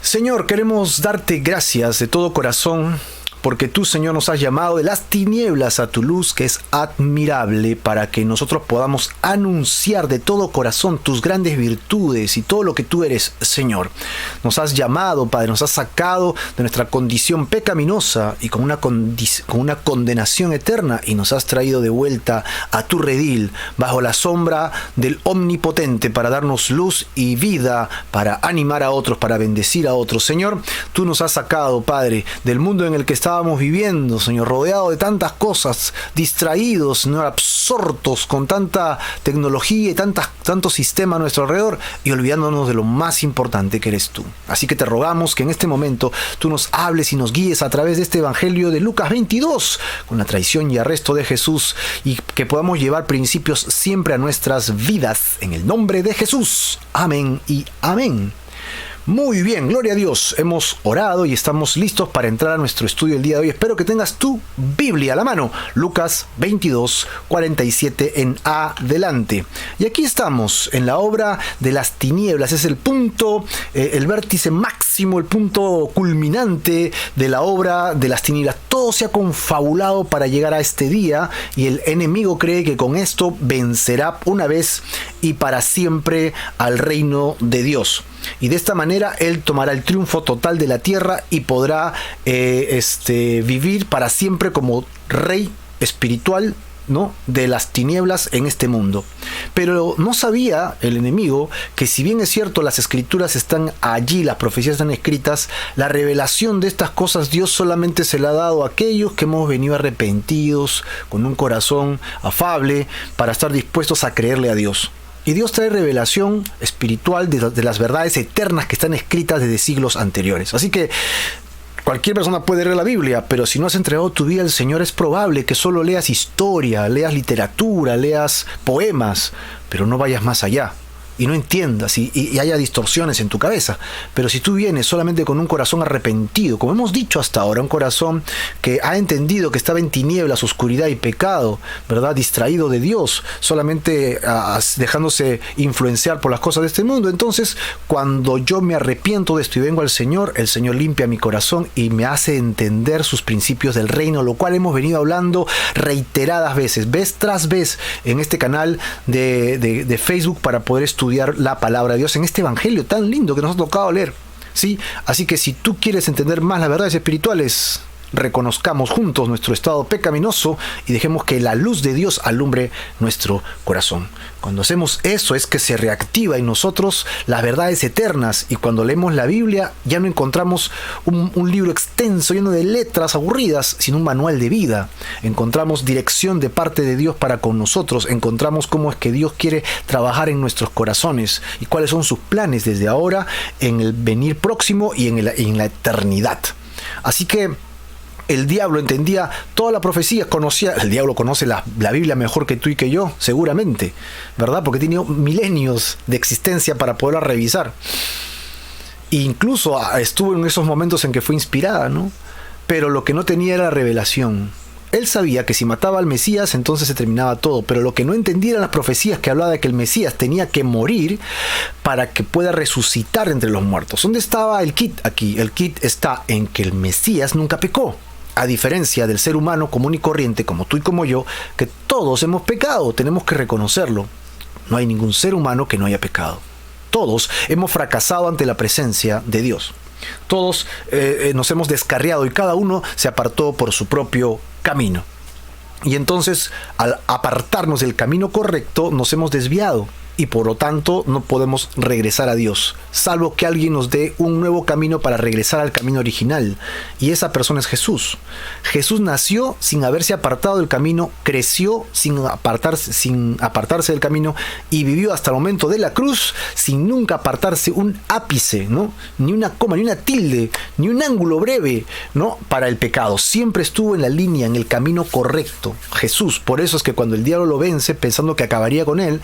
Señor, queremos darte gracias de todo corazón porque tú, Señor, nos has llamado de las tinieblas a tu luz, que es admirable, para que nosotros podamos anunciar de todo corazón tus grandes virtudes y todo lo que tú eres, Señor. Nos has llamado, Padre, nos has sacado de nuestra condición pecaminosa y con una condenación eterna, y nos has traído de vuelta a tu redil, bajo la sombra del Omnipotente, para darnos luz y vida, para animar a otros, para bendecir a otros. Señor, tú nos has sacado, Padre, del mundo en el que estábamos viviendo, Señor, rodeado de tantas cosas, distraídos, Señor, absortos con tanta tecnología y tanto sistema a nuestro alrededor, y olvidándonos de lo más importante, que eres tú. Así que te rogamos que en este momento tú nos hables y nos guíes a través de este Evangelio de Lucas 22, con la traición y arresto de Jesús, y que podamos llevar principios siempre a nuestras vidas, en el nombre de Jesús. Amén y amén. Muy bien, gloria a Dios. Hemos orado y estamos listos para entrar a nuestro estudio el día de hoy. Espero que tengas tu Biblia a la mano. Lucas 22, 47 en adelante. Y aquí estamos en la obra de las tinieblas. Es el punto, el vértice máximo, el punto culminante de la obra de las tinieblas. Todo se ha confabulado para llegar a este día, y el enemigo cree que con esto vencerá una vez y para siempre al reino de Dios. Y de esta manera él tomará el triunfo total de la tierra y podrá vivir para siempre como rey espiritual, ¿no?, de las tinieblas en este mundo. Pero no sabía el enemigo que, si bien es cierto las escrituras están allí, las profecías están escritas, la revelación de estas cosas Dios solamente se la ha dado a aquellos que hemos venido arrepentidos, con un corazón afable, para estar dispuestos a creerle a Dios. Y Dios trae revelación espiritual de las verdades eternas que están escritas desde siglos anteriores. Así que cualquier persona puede leer la Biblia, pero si no has entregado tu vida al Señor, es probable que solo leas historia, leas literatura, leas poemas, pero no vayas más allá y no entiendas y haya distorsiones en tu cabeza. Pero si tú vienes solamente con un corazón arrepentido, como hemos dicho hasta ahora, un corazón que ha entendido que estaba en tinieblas, oscuridad y pecado, ¿verdad?, distraído de Dios, solamente dejándose influenciar por las cosas de este mundo, entonces cuando yo me arrepiento de esto y vengo al Señor, el Señor limpia mi corazón y me hace entender sus principios del reino, lo cual hemos venido hablando reiteradas veces, vez tras vez, en este canal de Facebook, para poder estudiar la palabra de Dios en este evangelio tan lindo que nos ha tocado leer, ¿sí? Así que si tú quieres entender más las verdades espirituales, reconozcamos juntos nuestro estado pecaminoso y dejemos que la luz de Dios alumbre nuestro corazón. Cuando hacemos eso es que se reactiva en nosotros las verdades eternas, y cuando leemos la Biblia ya no encontramos un libro extenso lleno de letras aburridas, sino un manual de vida. Encontramos dirección de parte de Dios para con nosotros, encontramos cómo es que Dios quiere trabajar en nuestros corazones y cuáles son sus planes desde ahora, en el venir próximo y en la eternidad. Así que el diablo entendía toda la profecía, el diablo conoce la Biblia mejor que tú y que yo, seguramente, ¿verdad? Porque tiene milenios de existencia para poderla revisar. E incluso estuvo en esos momentos en que fue inspirada, ¿no? Pero lo que no tenía era revelación. Él sabía que si mataba al Mesías, entonces se terminaba todo, pero lo que no entendía eran las profecías que hablaba de que el Mesías tenía que morir para que pueda resucitar entre los muertos. ¿Dónde estaba el kit aquí? El kit está en que el Mesías nunca pecó. A diferencia del ser humano común y corriente, como tú y como yo, que todos hemos pecado, tenemos que reconocerlo. No hay ningún ser humano que no haya pecado. Todos hemos fracasado ante la presencia de Dios. Todos nos hemos descarriado y cada uno se apartó por su propio camino. Y entonces, al apartarnos del camino correcto, nos hemos desviado. Y por lo tanto no podemos regresar a Dios, salvo que alguien nos dé un nuevo camino para regresar al camino original. Y esa persona es Jesús. Jesús nació sin haberse apartado del camino, creció sin apartarse del camino, y vivió hasta el momento de la cruz sin nunca apartarse un ápice, ¿no? Ni una coma, ni una tilde, ni un ángulo breve, ¿no?, para el pecado. Siempre estuvo en la línea, en el camino correcto. Jesús, por eso es que cuando el diablo lo vence, pensando que acabaría con él,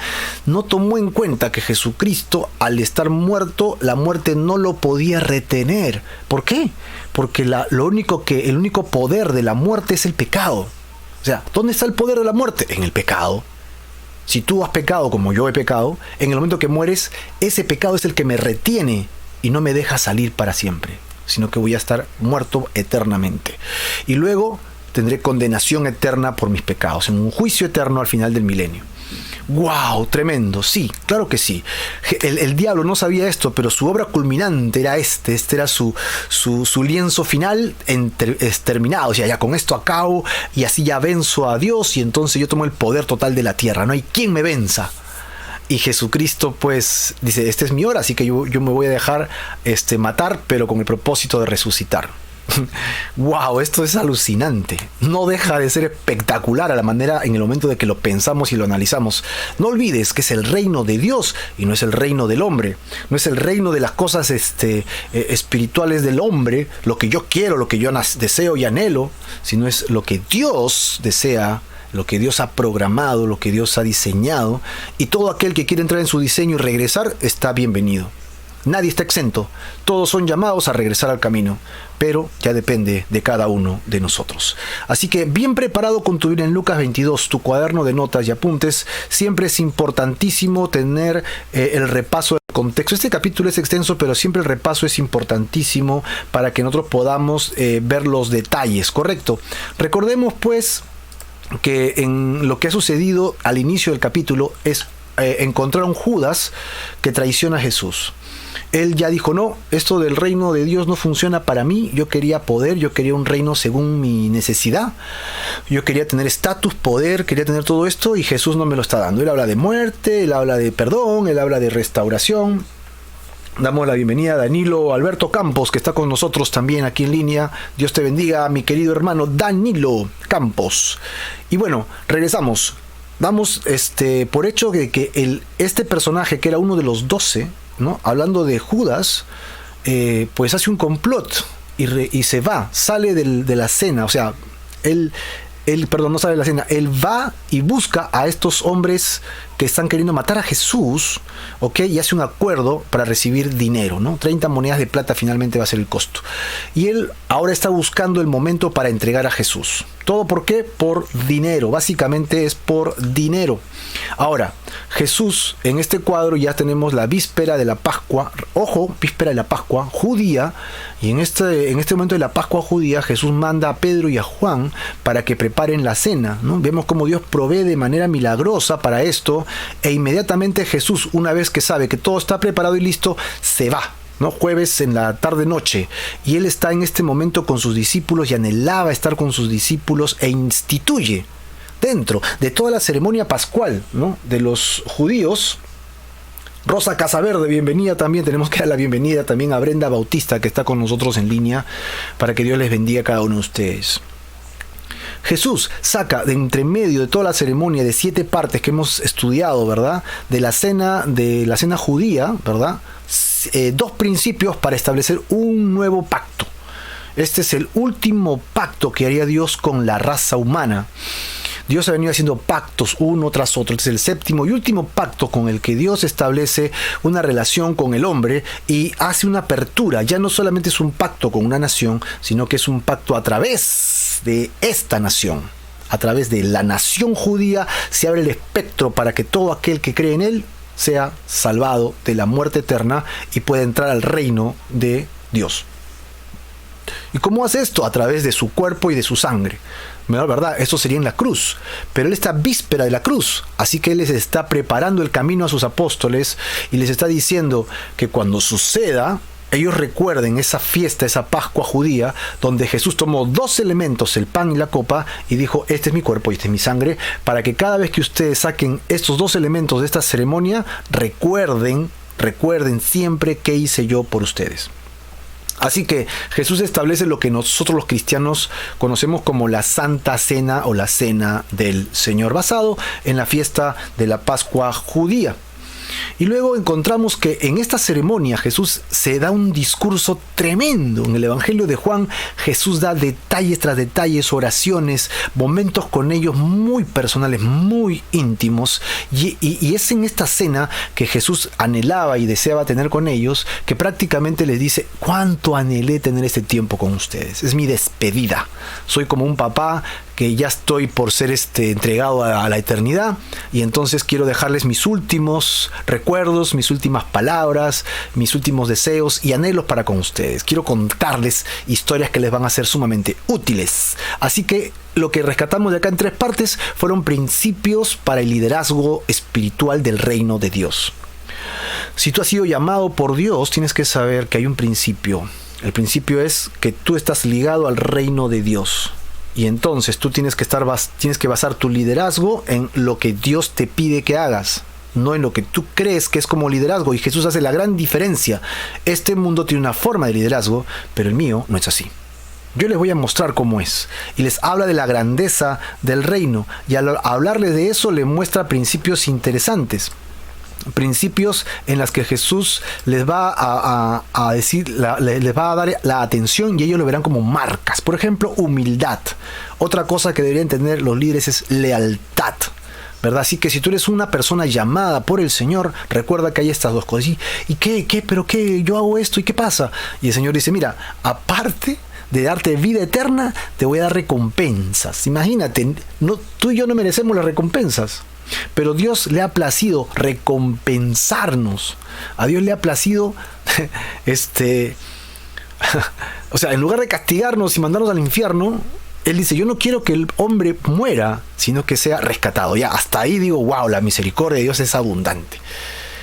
no tomó en cuenta que Jesucristo, al estar muerto, la muerte no lo podía retener. ¿Por qué? Porque el único poder de la muerte es el pecado. O sea, ¿dónde está el poder de la muerte? En el pecado. Si tú has pecado como yo he pecado, en el momento que mueres, ese pecado es el que me retiene y no me deja salir para siempre, sino que voy a estar muerto eternamente. Y luego tendré condenación eterna por mis pecados, en un juicio eterno al final del milenio. ¡Wow! Tremendo. Sí, claro que sí. El diablo no sabía esto, pero su obra culminante era este era su lienzo final terminado. O sea, ya con esto acabo y así ya venzo a Dios y entonces yo tomo el poder total de la tierra. No hay quien me venza. Y Jesucristo pues dice, esta es mi hora, así que yo me voy a dejar matar, pero con el propósito de resucitar. Wow, esto es alucinante. No deja de ser espectacular a la manera en el momento de que lo pensamos y lo analizamos. No olvides que es el reino de Dios y no es el reino del hombre. No es el reino de las cosas espirituales del hombre, lo que yo quiero, lo que yo deseo y anhelo, sino es lo que Dios desea, lo que Dios ha programado, lo que Dios ha diseñado, y todo aquel que quiere entrar en su diseño y regresar está bienvenido. Nadie está exento, todos son llamados a regresar al camino, pero ya depende de cada uno de nosotros. Así que bien preparado con tu Biblia en Lucas 22, tu cuaderno de notas y apuntes. Siempre es importantísimo tener el repaso del contexto. Este capítulo es extenso, pero siempre el repaso es importantísimo para que nosotros podamos ver los detalles, ¿correcto? Recordemos pues que en lo que ha sucedido al inicio del capítulo es encontrar a un Judas que traiciona a Jesús. Él ya dijo, no, esto del reino de Dios no funciona para mí. Yo quería poder, yo quería un reino según mi necesidad. Yo quería tener estatus, poder, quería tener todo esto y Jesús no me lo está dando. Él habla de muerte, él habla de perdón, él habla de restauración. Damos la bienvenida a Danilo Alberto Campos, que está con nosotros también aquí en línea. Dios te bendiga, mi querido hermano Danilo Campos. Y bueno, regresamos. Damos por hecho de que este personaje, que era uno de los 12, ¿no? Hablando de Judas, pues hace un complot y se va, sale de la cena. O sea, no sale de la cena, él va y busca a estos hombres que están queriendo matar a Jesús, ¿ok? Y hace un acuerdo para recibir dinero, ¿no? 30 monedas de plata finalmente va a ser el costo. Y él ahora está buscando el momento para entregar a Jesús. ¿Todo por qué? Por dinero. Básicamente es por dinero. Ahora, Jesús, en este cuadro ya tenemos la víspera de la Pascua. Ojo, víspera de la Pascua judía. Y en este momento de la Pascua judía, Jesús manda a Pedro y a Juan para que preparen la cena, ¿no? Vemos cómo Dios provee de manera milagrosa para esto. E inmediatamente Jesús, una vez que sabe que todo está preparado y listo, se va, ¿no? Jueves en la tarde-noche. Y él está en este momento con sus discípulos y anhelaba estar con sus discípulos e instituye dentro de toda la ceremonia pascual, ¿no? De los judíos. Rosa Casaverde, bienvenida también. Tenemos que dar la bienvenida también a Brenda Bautista, que está con nosotros en línea, para que Dios les bendiga a cada uno de ustedes. Jesús saca de entre medio de toda la ceremonia de 7 partes que hemos estudiado, ¿verdad? De la cena judía, ¿verdad? 2 principios para establecer un nuevo pacto. Este es el último pacto que haría Dios con la raza humana. Dios ha venido haciendo pactos uno tras otro. Este es el 7º y último pacto con el que Dios establece una relación con el hombre y hace una apertura. Ya no solamente es un pacto con una nación, sino que es un pacto a través de esta nación. A través de la nación judía se abre el espectro para que todo aquel que cree en él sea salvado de la muerte eterna y pueda entrar al reino de Dios. ¿Y cómo hace esto? A través de su cuerpo y de su sangre. ¿Verdad? Esto sería en la cruz. Pero él está víspera de la cruz. Así que él les está preparando el camino a sus apóstoles y les está diciendo que cuando suceda, ellos recuerden esa fiesta, esa Pascua judía, donde Jesús tomó 2 elementos, el pan y la copa, y dijo, este es mi cuerpo y este es mi sangre, para que cada vez que ustedes saquen estos 2 elementos de esta ceremonia, recuerden siempre qué hice yo por ustedes. Así que Jesús establece lo que nosotros los cristianos conocemos como la Santa Cena o la Cena del Señor, basado en la fiesta de la Pascua judía. Y luego encontramos que en esta ceremonia Jesús se da un discurso tremendo. En el Evangelio de Juan, Jesús da detalles tras detalles, oraciones, momentos con ellos muy personales, muy íntimos. Y es en esta cena que Jesús anhelaba y deseaba tener con ellos, que prácticamente les dice, cuánto anhelé tener este tiempo con ustedes. Es mi despedida. Soy como un papá que ya estoy por ser entregado a la eternidad, y entonces quiero dejarles mis últimos recuerdos, mis últimas palabras, mis últimos deseos y anhelos para con ustedes. Quiero contarles historias que les van a ser sumamente útiles. Así que lo que rescatamos de acá en 3 partes fueron principios para el liderazgo espiritual del reino de Dios. Si tú has sido llamado por Dios, tienes que saber que hay un principio. El principio es que tú estás ligado al reino de Dios. Y entonces tú tienes que basar tu liderazgo en lo que Dios te pide que hagas, no en lo que tú crees que es como liderazgo. Y Jesús hace la gran diferencia. Este mundo tiene una forma de liderazgo, pero el mío no es así. Yo les voy a mostrar cómo es. Y les habla de la grandeza del reino. Y al hablarles de eso, les muestra principios interesantes. Principios en las que Jesús les va a decir, les va a dar la atención, y ellos lo verán como marcas. Por ejemplo, humildad. Otra cosa que deberían tener los líderes es lealtad, ¿verdad? Así que si tú eres una persona llamada por el Señor, recuerda que hay estas 2 cosas. ¿Y qué? ¿Pero qué? Yo hago esto, ¿y qué pasa? Y el Señor dice, mira, aparte de darte vida eterna, te voy a dar recompensas. Imagínate, tú y yo no merecemos las recompensas, pero Dios le ha placido recompensarnos. A Dios le ha placido o sea, en lugar de castigarnos y mandarnos al infierno, Él dice, yo no quiero que el hombre muera, sino que sea rescatado. Ya, hasta ahí digo, wow, la misericordia de Dios es abundante.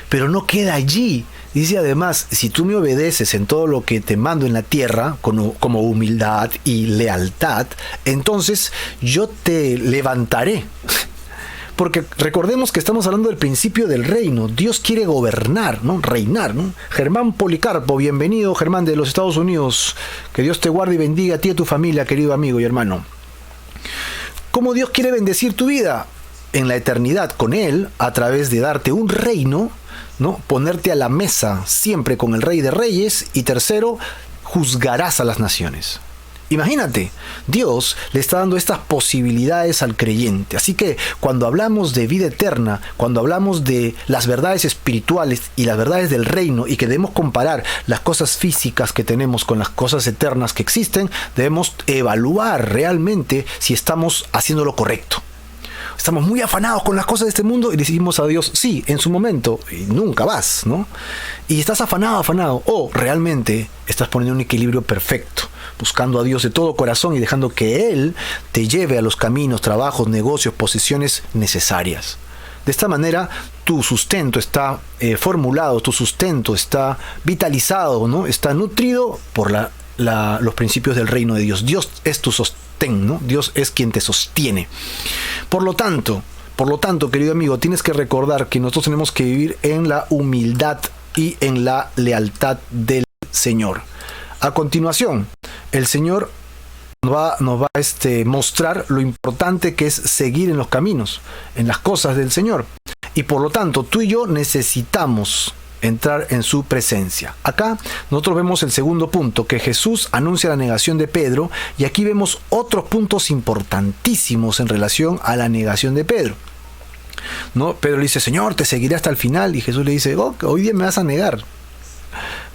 Pero no queda allí. Dice además, si tú me obedeces en todo lo que te mando en la tierra, como humildad y lealtad, entonces yo te levantaré. Porque recordemos que estamos hablando del principio del reino. Dios quiere gobernar, ¿no? Reinar, ¿no? Germán Policarpo, bienvenido, Germán, de los Estados Unidos. Que Dios te guarde y bendiga a ti y a tu familia, querido amigo y hermano. ¿Cómo Dios quiere bendecir tu vida? En la eternidad con Él, a través de darte un reino, ¿no? Ponerte a la mesa siempre con el Rey de Reyes. Y tercero, juzgarás a las naciones. Imagínate, Dios le está dando estas posibilidades al creyente. Así que cuando hablamos de vida eterna, cuando hablamos de las verdades espirituales y las verdades del reino, y que debemos comparar las cosas físicas que tenemos con las cosas eternas que existen, debemos evaluar realmente si estamos haciendo lo correcto. Estamos muy afanados con las cosas de este mundo y decimos a Dios, sí, en su momento, y nunca vas, ¿no? Y estás afanado, o realmente estás poniendo un equilibrio perfecto, buscando a Dios de todo corazón y dejando que Él te lleve a los caminos, trabajos, negocios, posiciones necesarias. De esta manera, tu sustento está formulado, tu sustento está vitalizado, ¿no? Está nutrido por los principios del reino de Dios. Dios es tu sostén, ¿no? Dios es quien te sostiene. Por lo tanto, querido amigo, tienes que recordar que nosotros tenemos que vivir en la humildad y en la lealtad del Señor. A continuación, el Señor nos va a mostrar lo importante que es seguir en los caminos, en las cosas del Señor. Y por lo tanto, tú y yo necesitamos entrar en su presencia. Acá nosotros vemos el segundo punto, que Jesús anuncia la negación de Pedro, y aquí vemos otros puntos importantísimos en relación a la negación de Pedro. ¿No? Pedro le dice, Señor, te seguiré hasta el final, y Jesús le dice, hoy día me vas a negar,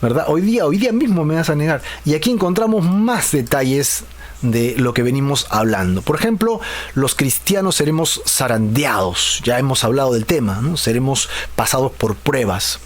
¿verdad? Hoy día mismo me vas a negar. Y aquí encontramos más detalles de lo que venimos hablando. Por ejemplo, los cristianos seremos zarandeados, ya hemos hablado del tema, ¿no? Seremos pasados por pruebas.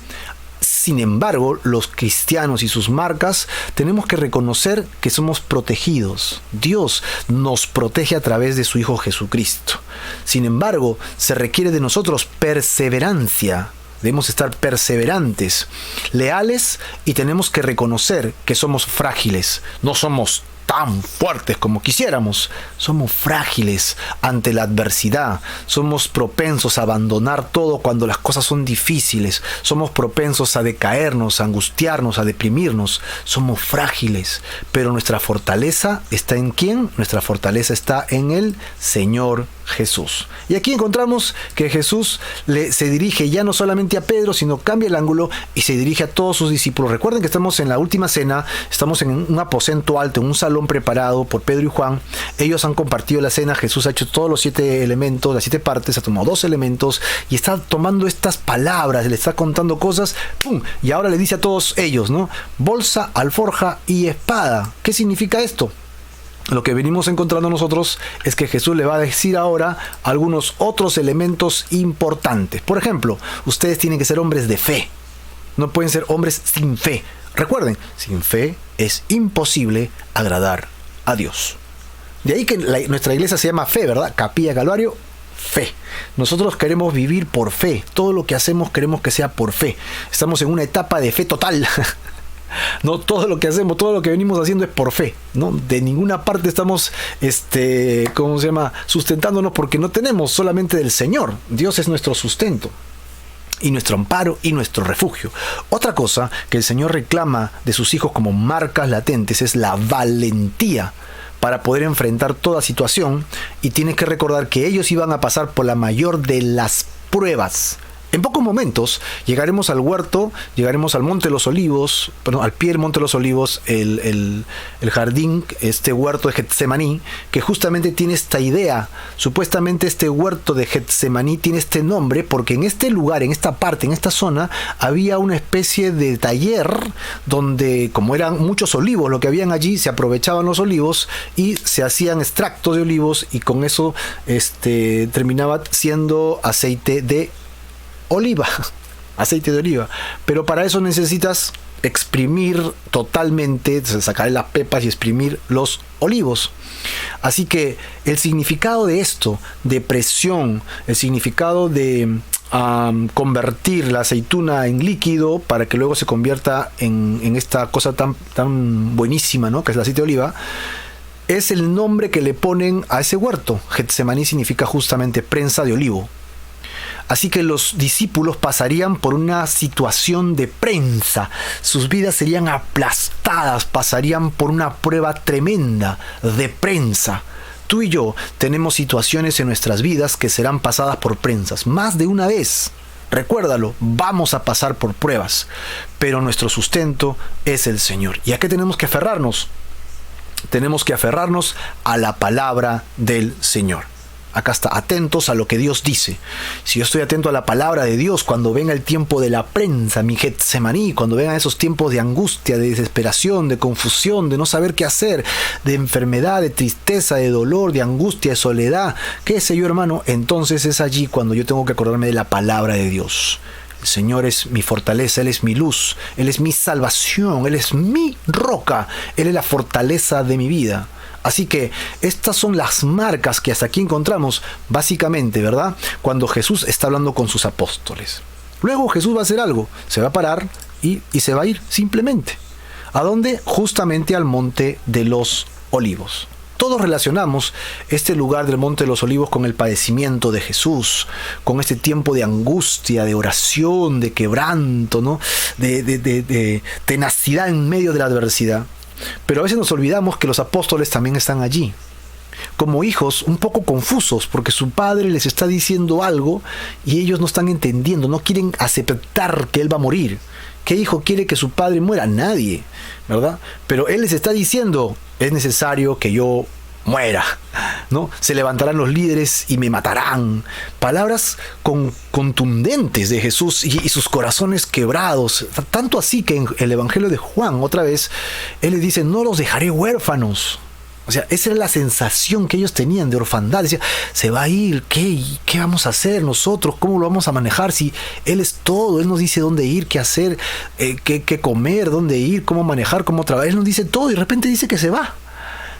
Sin embargo, los cristianos y sus marcas tenemos que reconocer que somos protegidos. Dios nos protege a través de su Hijo Jesucristo. Sin embargo, se requiere de nosotros perseverancia. Debemos estar perseverantes, leales, y tenemos que reconocer que somos frágiles. No somos tan fuertes como quisiéramos. Somos frágiles ante la adversidad. Somos propensos a abandonar todo cuando las cosas son difíciles. Somos propensos a decaernos, a angustiarnos, a deprimirnos. Somos frágiles. Pero nuestra fortaleza está ¿en quién? Nuestra fortaleza está en el Señor Jesús. Y aquí encontramos que Jesús se dirige ya no solamente a Pedro, sino cambia el ángulo y se dirige a todos sus discípulos. Recuerden que estamos en la última cena, estamos en un aposento alto, en un salón preparado por Pedro y Juan. Ellos han compartido la cena, Jesús ha hecho todos los 7 elementos, las 7 partes, ha tomado 2 elementos y está tomando estas palabras, le está contando cosas, ¡pum! Y ahora le dice a todos ellos, ¿no? Bolsa, alforja y espada. ¿Qué significa esto? lo que venimos encontrando nosotros es que Jesús le va a decir ahora algunos otros elementos importantes. Por ejemplo, ustedes tienen que ser hombres de fe. No pueden ser hombres sin fe. Recuerden, sin fe es imposible agradar a Dios. De ahí que nuestra iglesia se llama Fe, ¿verdad? Capilla Calvario, fe. Nosotros queremos vivir por fe. Todo lo que hacemos queremos que sea por fe. Estamos en una etapa de fe total. No, todo lo que hacemos, todo lo que venimos haciendo es por fe, ¿no? De ninguna parte estamos, sustentándonos porque no tenemos, solamente del Señor. Dios es nuestro sustento y nuestro amparo y nuestro refugio. Otra cosa que el Señor reclama de sus hijos como marcas latentes es la valentía para poder enfrentar toda situación, y tienes que recordar que ellos iban a pasar por la mayor de las pruebas. En pocos momentos llegaremos al huerto, llegaremos al Monte de los Olivos, al pie del Monte de los Olivos, el jardín, este huerto de Getsemaní, que justamente tiene esta idea. Supuestamente este huerto de Getsemaní tiene este nombre porque en este lugar, en esta parte, en esta zona, había una especie de taller donde, como eran muchos olivos lo que habían allí, se aprovechaban los olivos y se hacían extractos de olivos, y con eso terminaba siendo aceite de oliva, aceite de oliva. Pero para eso necesitas exprimir totalmente, sacar las pepas y exprimir los olivos. Así que el significado de esto, de presión, el significado de convertir la aceituna en líquido para que luego se convierta en esta cosa tan buenísima, ¿no?, que es el aceite de oliva, es el nombre que le ponen a ese huerto. Getsemaní significa justamente prensa de olivo. Así que los discípulos pasarían por una situación de prensa, sus vidas serían aplastadas, pasarían por una prueba tremenda de prensa. Tú y yo tenemos situaciones en nuestras vidas que serán pasadas por prensas, más de una vez. Recuérdalo, vamos a pasar por pruebas, pero nuestro sustento es el Señor. ¿Y a qué tenemos que aferrarnos? Tenemos que aferrarnos a la palabra del Señor. Acá está, atentos a lo que Dios dice. Si yo estoy atento a la palabra de Dios, cuando venga el tiempo de la prensa, mi Getsemaní, cuando vengan esos tiempos de angustia, de desesperación, de confusión, de no saber qué hacer, de enfermedad, de tristeza, de dolor, de angustia, de soledad, qué sé yo, hermano, entonces es allí cuando yo tengo que acordarme de la palabra de Dios. El Señor es mi fortaleza, Él es mi luz, Él es mi salvación, Él es mi roca, Él es la fortaleza de mi vida. Así que estas son las marcas que hasta aquí encontramos, básicamente, ¿verdad?, cuando Jesús está hablando con sus apóstoles. Luego Jesús va a hacer algo, se va a parar y se va a ir simplemente. ¿A dónde? Justamente al Monte de los Olivos. Todos relacionamos este lugar del Monte de los Olivos con el padecimiento de Jesús, con este tiempo de angustia, de oración, de quebranto, ¿no?, de tenacidad en medio de la adversidad. Pero a veces nos olvidamos que los apóstoles también están allí, como hijos un poco confusos, porque su padre les está diciendo algo y ellos no están entendiendo, no quieren aceptar que él va a morir. ¿Qué hijo quiere que su padre muera? Nadie, ¿verdad? Pero él les está diciendo, es necesario que yo muera, ¿no? Se levantarán los líderes y me matarán. Palabras contundentes de Jesús y sus corazones quebrados. Tanto así que en el Evangelio de Juan, otra vez, él les dice, no los dejaré huérfanos. O sea, esa era la sensación que ellos tenían de orfandad. Decía, se va a ir, ¿qué vamos a hacer nosotros? ¿Cómo lo vamos a manejar? Si Él es todo, Él nos dice dónde ir, qué hacer, qué comer, dónde ir, cómo manejar, cómo trabajar. Él nos dice todo y de repente dice que se va.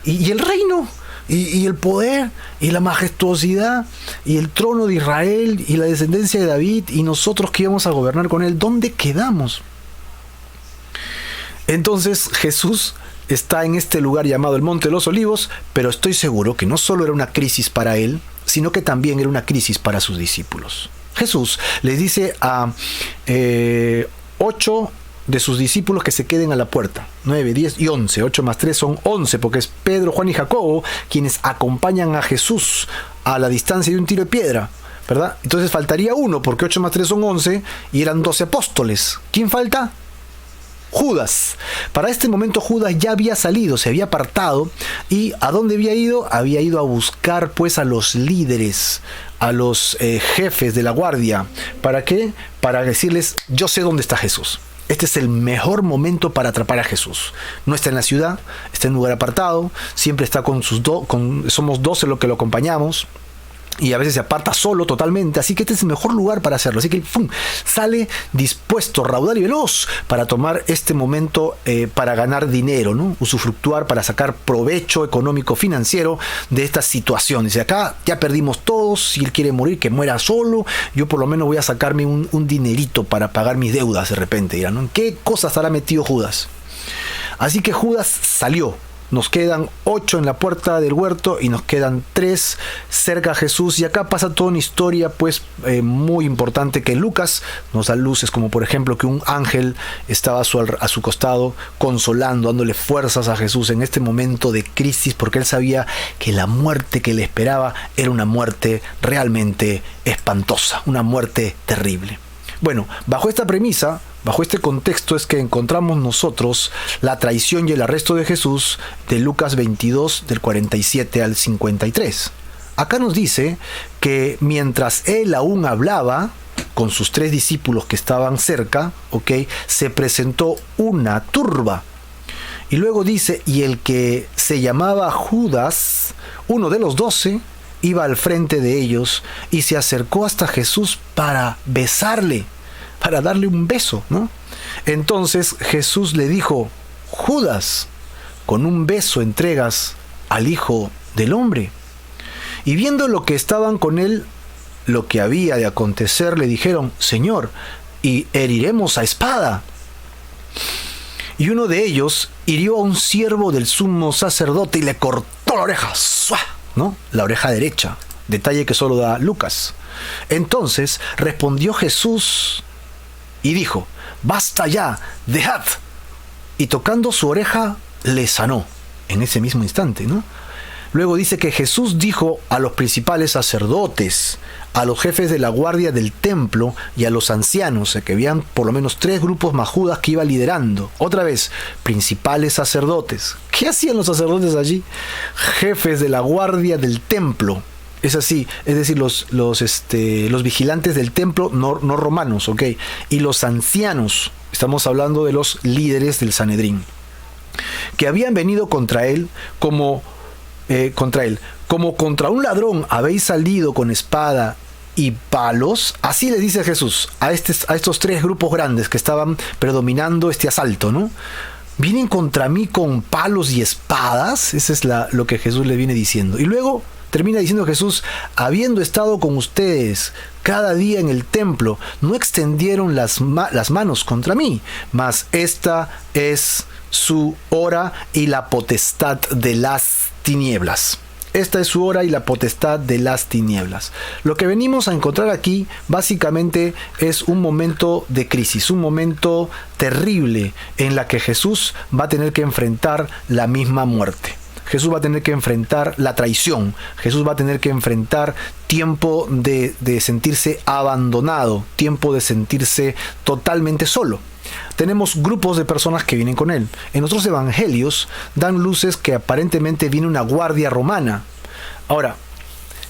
Y el reino, y el poder, y la majestuosidad, y el trono de Israel, y la descendencia de David, y nosotros que íbamos a gobernar con él, ¿dónde quedamos? Entonces Jesús está en este lugar llamado el Monte de los Olivos, pero estoy seguro que no solo era una crisis para él, sino que también era una crisis para sus discípulos. Jesús les dice a 8 de sus discípulos que se queden a la puerta, 9, 10 y 11, 8 más 3 son 11, porque es Pedro, Juan y Jacobo quienes acompañan a Jesús a la distancia de un tiro de piedra, ¿verdad? Entonces faltaría uno, porque 8 más 3 son 11 y eran 12 apóstoles. ¿Quién falta? Judas. Para este momento Judas ya había salido, se había apartado. ¿Y a dónde había ido? Había ido a buscar pues a los líderes, a los jefes de la guardia. ¿Para qué? Para decirles, yo sé dónde está Jesús. este es el mejor momento para atrapar a Jesús. No está en la ciudad, está en un lugar apartado, siempre está con somos 12 los que lo acompañamos, y a veces se aparta solo totalmente, así que este es el mejor lugar para hacerlo. Así que sale dispuesto, raudal y veloz para tomar este momento para ganar dinero, ¿no? Usufructuar, para sacar provecho económico financiero de esta situación. Dice, acá ya perdimos todos, si él quiere morir, que muera solo, yo por lo menos voy a sacarme un dinerito para pagar mis deudas de repente. Dirán, ¿no? ¿En qué cosas estará metido Judas? Así que Judas salió. Nos quedan 8 en la puerta del huerto y nos quedan 3 cerca a Jesús. Y acá pasa toda una historia pues muy importante que Lucas nos da luces, como por ejemplo que un ángel estaba a su costado consolando, dándole fuerzas a Jesús en este momento de crisis, porque él sabía que la muerte que le esperaba era una muerte realmente espantosa, una muerte terrible. Bueno, bajo esta premisa, bajo este contexto es que encontramos nosotros la traición y el arresto de Jesús de Lucas 22 del 47 al 53. Acá nos dice que mientras él aún hablaba con sus 3 discípulos que estaban cerca, se presentó una turba. Y luego dice, y el que se llamaba Judas, uno de los 12, iba al frente de ellos y se acercó hasta Jesús para besarle, para darle un beso, ¿no? Entonces Jesús le dijo, Judas, con un beso entregas al Hijo del Hombre. Y viendo lo que estaban con él, lo que había de acontecer, le dijeron, Señor, y heriremos a espada. Y uno de ellos hirió a un siervo del sumo sacerdote y le cortó la oreja, ¡suá!, ¿no? La oreja derecha, detalle que solo da Lucas. Entonces respondió Jesús y dijo, basta ya, dejad. Y tocando su oreja le sanó en ese mismo instante, ¿no? Luego dice que Jesús dijo a los principales sacerdotes, a los jefes de la guardia del templo y a los ancianos, que habían por lo menos 3 grupos más Judas que iba liderando. Otra vez, principales sacerdotes. ¿Qué hacían los sacerdotes allí? Jefes de la guardia del templo. Es así, es decir, los vigilantes del templo no romanos, ¿ok? Y los ancianos, estamos hablando de los líderes del Sanedrín, que habían venido contra él como contra un ladrón habéis salido con espada y palos. Así le dice Jesús a estos 3 grupos grandes que estaban predominando este asalto, ¿no? Vienen contra mí con palos y espadas. Eso es lo que Jesús le viene diciendo. Y luego termina diciendo Jesús, habiendo estado con ustedes cada día en el templo, no extendieron las manos contra mí, mas esta es su hora y la potestad de las tinieblas. Esta es su hora y la potestad de las tinieblas. Lo que venimos a encontrar aquí básicamente es un momento de crisis, un momento terrible en la que Jesús va a tener que enfrentar la misma muerte. Jesús va a tener que enfrentar la traición. Jesús va a tener que enfrentar tiempo de sentirse abandonado, tiempo de sentirse totalmente solo. Tenemos grupos de personas que vienen con él. En otros evangelios dan luces que aparentemente viene una guardia romana. Ahora,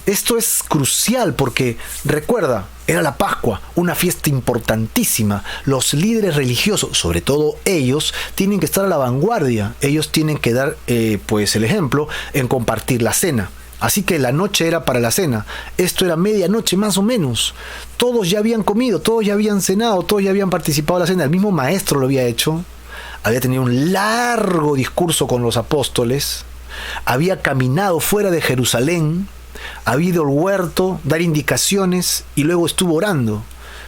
esto es crucial porque, recuerda, era la Pascua, una fiesta importantísima. Los líderes religiosos, sobre todo ellos, tienen que estar a la vanguardia. Ellos tienen que dar el ejemplo en compartir la cena. Así que la noche era para la cena. Esto era medianoche más o menos. Todos ya habían comido, todos ya habían cenado, todos ya habían participado en la cena. El mismo maestro lo había hecho. Había tenido un largo discurso con los apóstoles. Había caminado fuera de Jerusalén. Había ido al huerto, dar indicaciones y luego estuvo orando.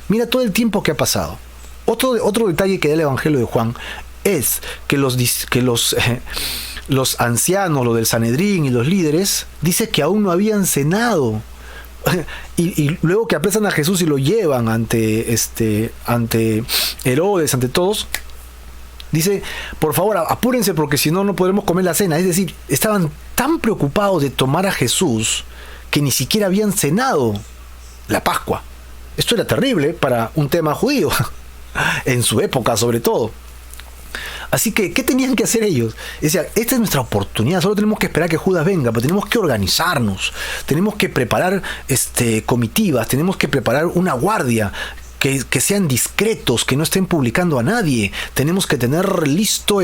Mira todo el tiempo que ha pasado. Otro detalle que da el Evangelio de Juan es que los ancianos, los del Sanedrín y los líderes, dice que aún no habían cenado. Y luego que apresan a Jesús y lo llevan ante Herodes, ante todos, dice, por favor, apúrense porque si no, no podremos comer la cena. Es decir, estaban tan preocupados de tomar a Jesús que ni siquiera habían cenado la Pascua. Esto era terrible para un tema judío, en su época sobre todo. Así que, ¿qué tenían que hacer ellos? Decían, esta es nuestra oportunidad, solo tenemos que esperar que Judas venga, pero tenemos que organizarnos, tenemos que preparar comitivas, tenemos que preparar una guardia. que sean discretos, que no estén publicando a nadie. Tenemos que tener listo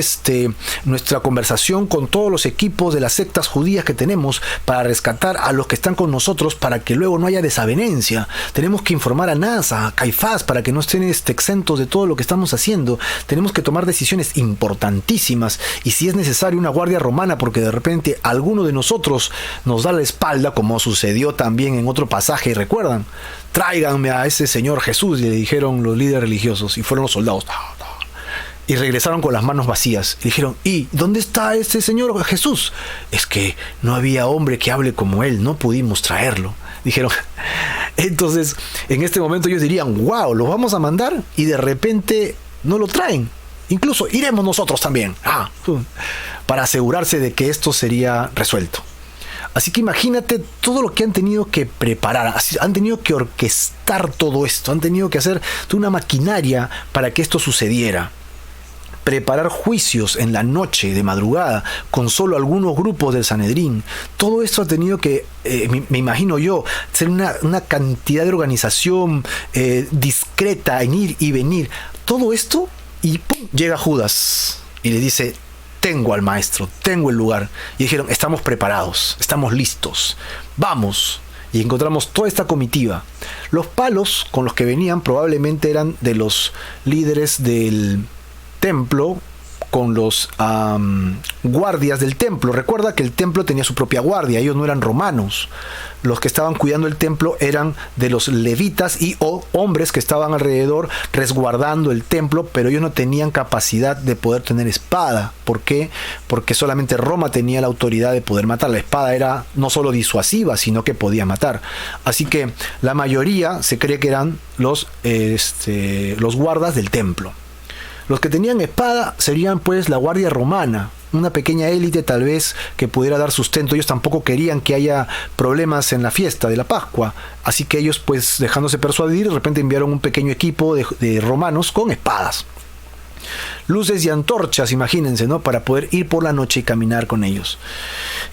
nuestra conversación con todos los equipos de las sectas judías que tenemos para rescatar a los que están con nosotros, para que luego no haya desavenencia. Tenemos que informar a NASA, a Caifás, para que no estén exentos de todo lo que estamos haciendo. Tenemos que tomar decisiones importantísimas, y si es necesario una guardia romana, porque de repente alguno de nosotros nos da la espalda, como sucedió también en otro pasaje, ¿recuerdan? Tráiganme a ese señor Jesús, le dijeron los líderes religiosos, y fueron los soldados. Y regresaron con las manos vacías. Y dijeron, ¿y dónde está ese señor Jesús? Es que no había hombre que hable como él, no pudimos traerlo. Dijeron. Entonces, en este momento ellos dirían, wow, ¿lo vamos a mandar? Y de repente no lo traen. Incluso iremos nosotros también, para asegurarse de que esto sería resuelto. Así que imagínate todo lo que han tenido que preparar, han tenido que orquestar todo esto, han tenido que hacer toda una maquinaria para que esto sucediera. Preparar juicios en la noche, de madrugada, con solo algunos grupos del Sanedrín. Todo esto ha tenido que, me imagino yo, ser una cantidad de organización discreta en ir y venir. Todo esto, y ¡pum!, llega Judas y le dice, tengo al maestro, tengo el lugar. Y dijeron, estamos preparados, estamos listos, vamos. Y encontramos toda esta comitiva. Los palos con los que venían probablemente eran de los líderes del templo, con los guardias del templo. Recuerda que el templo tenía su propia guardia, ellos no eran romanos. Los que estaban cuidando el templo eran de los levitas o hombres que estaban alrededor resguardando el templo, pero ellos no tenían capacidad de poder tener espada. ¿Por qué? Porque solamente Roma tenía la autoridad de poder matar. La espada era no solo disuasiva, sino que podía matar. Así que la mayoría se cree que eran los guardas del templo. Los que tenían espada serían pues la guardia romana, una pequeña élite tal vez que pudiera dar sustento. Ellos tampoco querían que haya problemas en la fiesta de la Pascua, así que ellos, pues dejándose persuadir, de repente enviaron un pequeño equipo de romanos con espadas. Luces y antorchas, imagínense, ¿no? Para poder ir por la noche y caminar con ellos.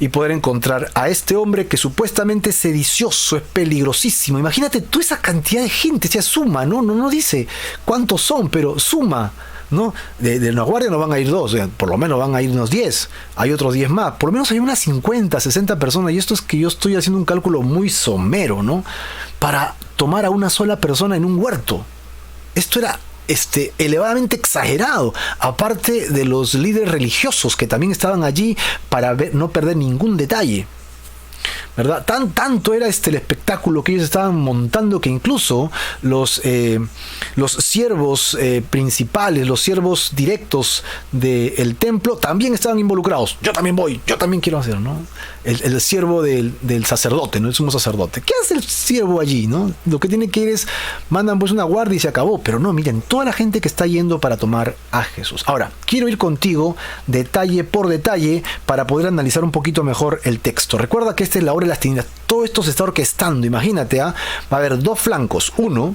Y poder encontrar a este hombre que supuestamente es sedicioso, es peligrosísimo. Imagínate toda esa cantidad de gente, se suma, ¿no? No dice cuántos son, pero suma, ¿no? De la guardia no van a ir 2, por lo menos van a ir unos 10, hay otros 10 más, por lo menos hay unas 50, 60 personas, y esto es que yo estoy haciendo un cálculo muy somero, ¿no? Para tomar a una sola persona en un huerto. Esto era elevadamente exagerado, aparte de los líderes religiosos que también estaban allí para no perder ningún detalle, ¿verdad? Tanto era el espectáculo que ellos estaban montando, que incluso los siervos principales, los siervos directos del templo también estaban involucrados. Yo también voy, yo también quiero hacer, ¿no? El siervo del sacerdote, ¿no? El sumo sacerdote. ¿Qué hace el siervo allí, no? Lo que tiene que ir es, mandan pues una guardia y se acabó. Pero no, miren, toda la gente que está yendo para tomar a Jesús. Ahora, quiero ir contigo detalle por detalle para poder analizar un poquito mejor el texto. Recuerda que esta es la hora de las tinieblas. Todo esto se está orquestando, imagínate, va a haber dos flancos. Uno,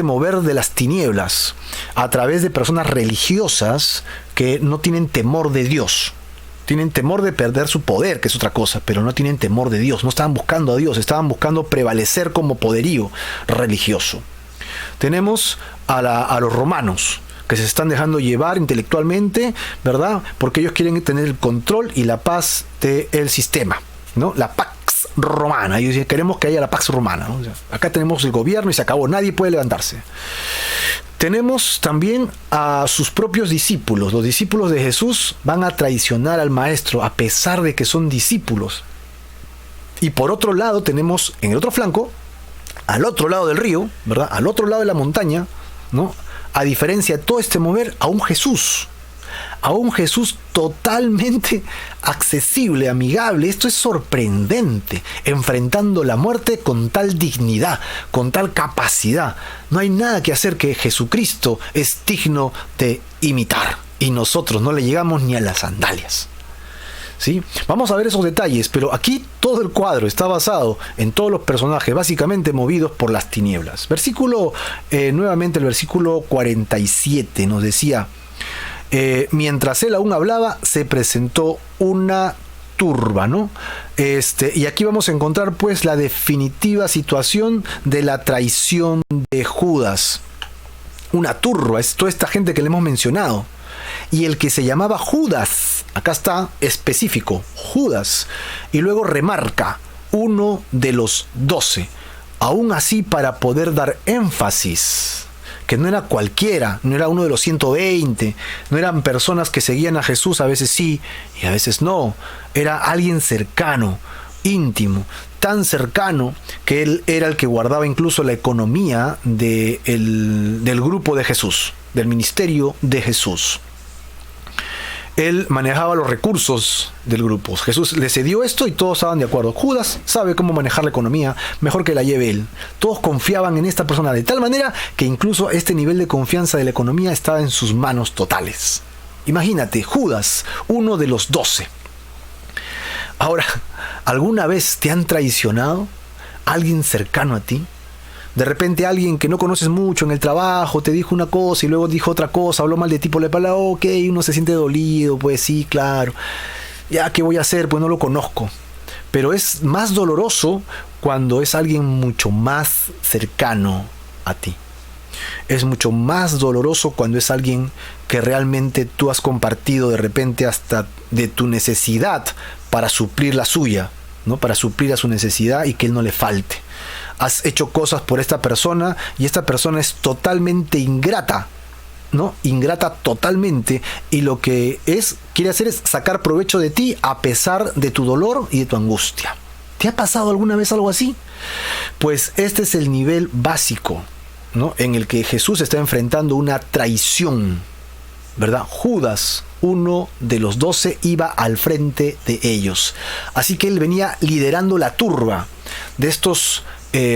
mover de las tinieblas a través de personas religiosas que no tienen temor de Dios. Tienen temor de perder su poder, que es otra cosa, pero no tienen temor de Dios. No estaban buscando a Dios, estaban buscando prevalecer como poderío religioso. Tenemos a los romanos, que se están dejando llevar intelectualmente, ¿verdad? Porque ellos quieren tener el control y la paz del sistema, ¿no? La Pax Romana. Ellos dicen, queremos que haya la Pax Romana, ¿no? O sea, acá tenemos el gobierno y se acabó, nadie puede levantarse. Tenemos también a sus propios discípulos. Los discípulos de Jesús van a traicionar al maestro a pesar de que son discípulos. Y por otro lado tenemos en el otro flanco, al otro lado del río, ¿verdad? Al otro lado de la montaña, ¿no? A diferencia de todo este mover, a un Jesús totalmente accesible, amigable. Esto es sorprendente, enfrentando la muerte con tal dignidad, con tal capacidad. No hay nada que hacer, que Jesucristo es digno de imitar, y nosotros no le llegamos ni a las sandalias. ¿Sí? Vamos a ver esos detalles, pero aquí todo el cuadro está basado en todos los personajes básicamente movidos por las tinieblas. Nuevamente el versículo 47 nos decía, mientras él aún hablaba, se presentó una turba, ¿no? Y aquí vamos a encontrar pues la definitiva situación de la traición de Judas. una turba, es toda esta gente que le hemos mencionado. Y el que se llamaba Judas, acá está específico, Judas, y luego remarca, uno de los 12, aún así para poder dar énfasis, que no era cualquiera, no era uno de los 120, no eran personas que seguían a Jesús, a veces sí y a veces no, era alguien cercano, íntimo, tan cercano que él era el que guardaba incluso la economía del grupo de Jesús, del ministerio de Jesús. Él manejaba los recursos del grupo. Jesús le cedió esto y todos estaban de acuerdo. Judas sabe cómo manejar la economía, mejor que la lleve él. Todos confiaban en esta persona de tal manera que incluso este nivel de confianza de la economía estaba en sus manos totales. Imagínate, Judas, uno de los 12. Ahora, ¿alguna vez te han traicionado? ¿Alguien cercano a ti? De repente alguien que no conoces mucho en el trabajo te dijo una cosa y luego dijo otra cosa, habló mal de ti por la palabra, ok, uno se siente dolido, pues sí, claro. Ya, ¿qué voy a hacer? Pues no lo conozco. Pero es más doloroso cuando es alguien mucho más cercano a ti. Es mucho más doloroso cuando es alguien que realmente tú has compartido de repente hasta de tu necesidad para suplir la suya, ¿no? Para suplir a su necesidad y que él no le falte. Has hecho cosas por esta persona y esta persona es totalmente ingrata, ¿no? Ingrata totalmente, y lo que quiere hacer es sacar provecho de ti a pesar de tu dolor y de tu angustia. ¿Te ha pasado alguna vez algo así? Pues este es el nivel básico, ¿no? En el que Jesús está enfrentando una traición, ¿verdad? Judas, uno de los 12, iba al frente de ellos. Así que él venía liderando la turba de estos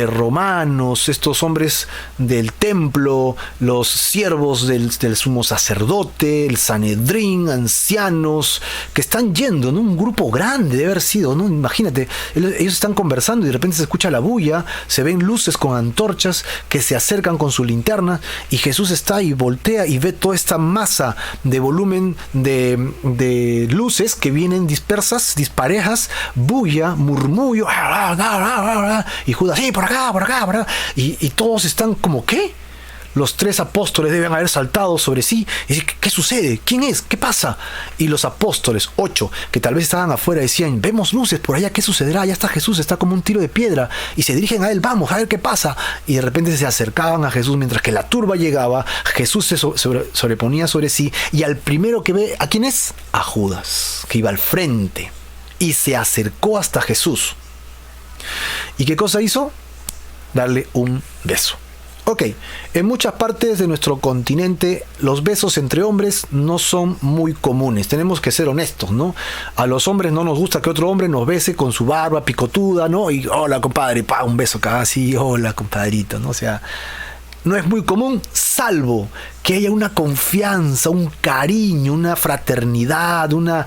romanos, estos hombres del templo, los siervos del sumo sacerdote, el Sanedrín, ancianos, que están yendo, ¿no? Un grupo grande debe haber sido, ¿no? Imagínate, ellos están conversando y de repente se escucha la bulla, se ven luces con antorchas que se acercan con su linterna, y Jesús está y voltea y ve toda esta masa de volumen de luces que vienen dispersas, disparejas, bulla, murmullo, y Judas, sí, por acá, por acá, por acá. Y todos están como, ¿qué? Los 3 apóstoles deben haber saltado sobre sí y decir, ¿qué sucede? ¿Quién es? ¿Qué pasa? Y los apóstoles, 8, que tal vez estaban afuera, decían, vemos luces por allá, ¿qué sucederá? Ya está Jesús, está como un tiro de piedra, y se dirigen a él, vamos, a ver qué pasa. Y de repente se acercaban a Jesús mientras que la turba llegaba. Jesús se sobreponía sobre sí, y al primero que ve, ¿a quién es? A Judas, que iba al frente, y se acercó hasta Jesús. ¿Y qué cosa hizo? Darle un beso. Ok, en muchas partes de nuestro continente los besos entre hombres no son muy comunes. Tenemos que ser honestos, ¿no? A los hombres no nos gusta que otro hombre nos bese con su barba picotuda, ¿no? Y hola, compadre, pa, un beso acá, así, hola, compadrito, ¿no? O sea, no es muy común, salvo que haya una confianza, un cariño, una fraternidad, una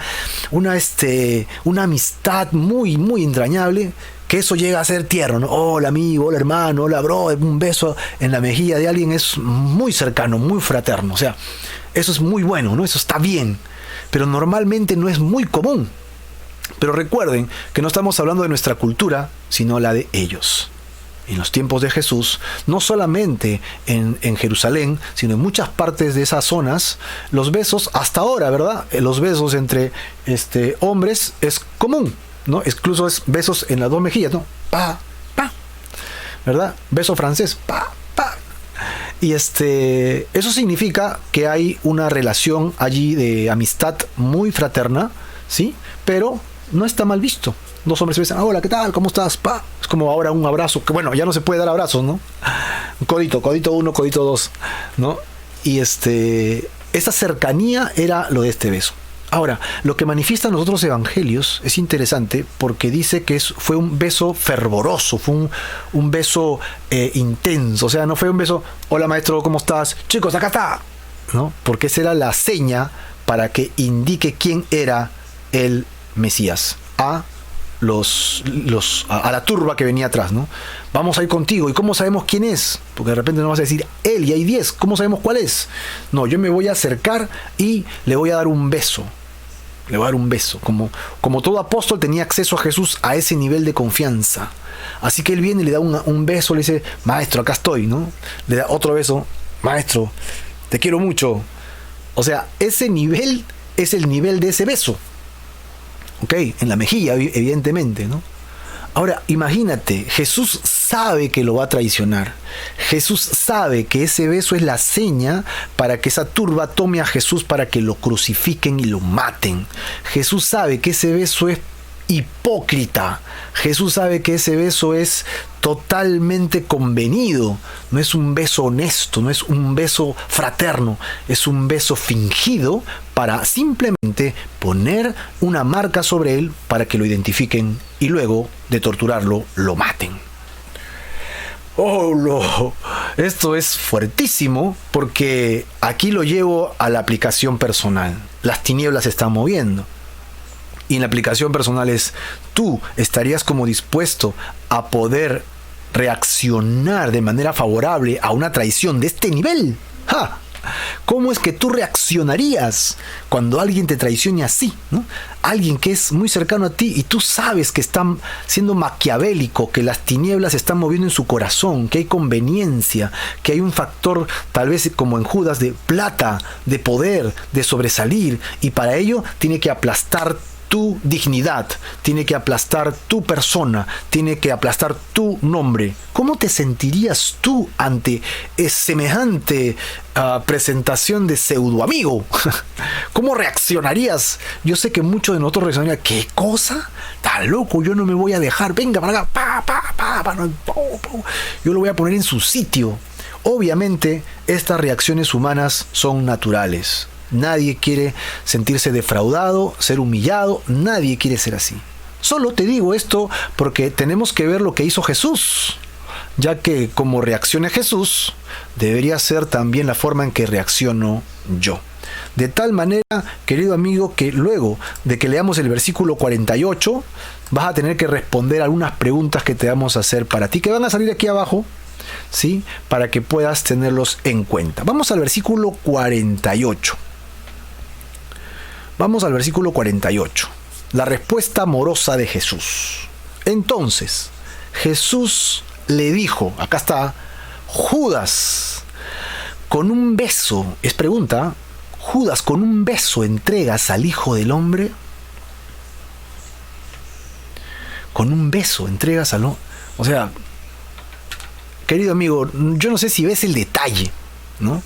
amistad muy, muy entrañable, que eso llega a ser tierno, ¿no? Hola amigo, hola hermano, hola bro, un beso en la mejilla de alguien es muy cercano, muy fraterno. O sea, eso es muy bueno, ¿no? Eso está bien, pero normalmente no es muy común. Pero recuerden que no estamos hablando de nuestra cultura, sino la de ellos. En los tiempos de Jesús, no solamente en Jerusalén, sino en muchas partes de esas zonas, los besos, hasta ahora, ¿verdad? Los besos entre hombres es común, ¿no? Incluso es besos en las 2 mejillas, ¿no? Pa, pa, ¿verdad? Beso francés, pa, pa. Y eso significa que hay una relación allí de amistad muy fraterna, ¿sí? Pero no está mal visto. 2 hombres se besan, hola, ¿qué tal? ¿Cómo estás? Pa. Es como ahora un abrazo, que bueno, ya no se puede dar abrazos, ¿no? Codito 1, codito 2, ¿no? Y esta cercanía era lo de este beso. Ahora, lo que manifiestan los otros evangelios es interesante porque dice que fue un beso fervoroso, fue un beso intenso. O sea, no fue un beso, hola maestro, ¿cómo estás? Chicos, acá está, ¿no? Porque esa era la seña para que indique quién era el Mesías a la turba que venía atrás, ¿no? Vamos a ir contigo. ¿Y cómo sabemos quién es? Porque de repente no vas a decir él y hay 10. ¿Cómo sabemos cuál es? No, yo me voy a acercar y le voy a dar un beso. Le voy a dar un beso. Como todo apóstol tenía acceso a Jesús a ese nivel de confianza. Así que él viene y le da un beso, le dice, maestro, acá estoy, ¿no? Le da otro beso, maestro, te quiero mucho. O sea, ese nivel es el nivel de ese beso. Ok, en la mejilla, evidentemente, ¿no? Ahora, imagínate, Jesús sabe que lo va a traicionar. Jesús sabe que ese beso es la seña para que esa turba tome a Jesús para que lo crucifiquen y lo maten. Jesús sabe que ese beso es hipócrita. Jesús sabe que ese beso es totalmente convenido. No es un beso honesto, no es un beso fraterno, es un beso fingido para simplemente poner una marca sobre él para que lo identifiquen y luego de torturarlo lo maten. Oh, no. Esto es fuertísimo porque aquí lo llevo a la aplicación personal. Las tinieblas se están moviendo. Y en la aplicación personal es, tú estarías como dispuesto a poder reaccionar de manera favorable a una traición de este nivel. ¡Ja! ¿Cómo es que tú reaccionarías cuando alguien te traicione así, ¿no? Alguien que es muy cercano a ti y tú sabes que está siendo maquiavélico, que las tinieblas se están moviendo en su corazón, que hay conveniencia, que hay un factor tal vez como en Judas de plata, de poder, de sobresalir, y para ello tiene que aplastar tu dignidad, tiene que aplastar tu persona, tiene que aplastar tu nombre. ¿Cómo te sentirías tú ante semejante presentación de pseudo amigo? ¿Cómo reaccionarías? Yo sé que muchos de nosotros reaccionarían, ¿qué cosa? Está loco, yo no me voy a dejar, venga para acá, yo lo voy a poner en su sitio. Obviamente, estas reacciones humanas son naturales. Nadie quiere sentirse defraudado, ser humillado, nadie quiere ser así. Solo te digo esto porque tenemos que ver lo que hizo Jesús, ya que como reacciona Jesús, debería ser también la forma en que reacciono yo. De tal manera, querido amigo, que luego de que leamos el versículo 48, vas a tener que responder algunas preguntas que te vamos a hacer para ti, que van a salir aquí abajo, ¿sí? Para que puedas tenerlos en cuenta. Vamos al versículo 48. Vamos al versículo 48. La respuesta amorosa de Jesús. Entonces, Jesús le dijo, acá está, Judas, con un beso, es pregunta, Judas, ¿con un beso entregas al Hijo del Hombre? Con un beso entregas al... O sea, querido amigo, yo no sé si ves el detalle, ¿no?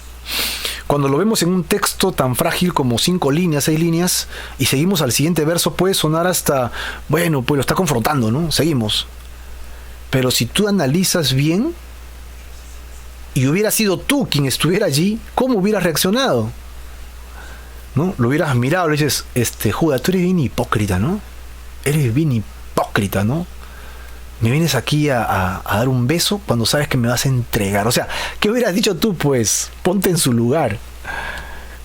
Cuando lo vemos en un texto tan frágil como 5 líneas, 6 líneas, y seguimos al siguiente verso, puede sonar hasta, bueno, pues lo está confrontando, ¿no? Seguimos. Pero si tú analizas bien, y hubiera sido tú quien estuviera allí, ¿cómo hubieras reaccionado? ¿No? Lo hubieras mirado y le dices, Judas, tú eres bien hipócrita, ¿no? Eres bien hipócrita, ¿no? Me vienes aquí a dar un beso cuando sabes que me vas a entregar. O sea, ¿qué hubieras dicho tú, pues? Ponte en su lugar.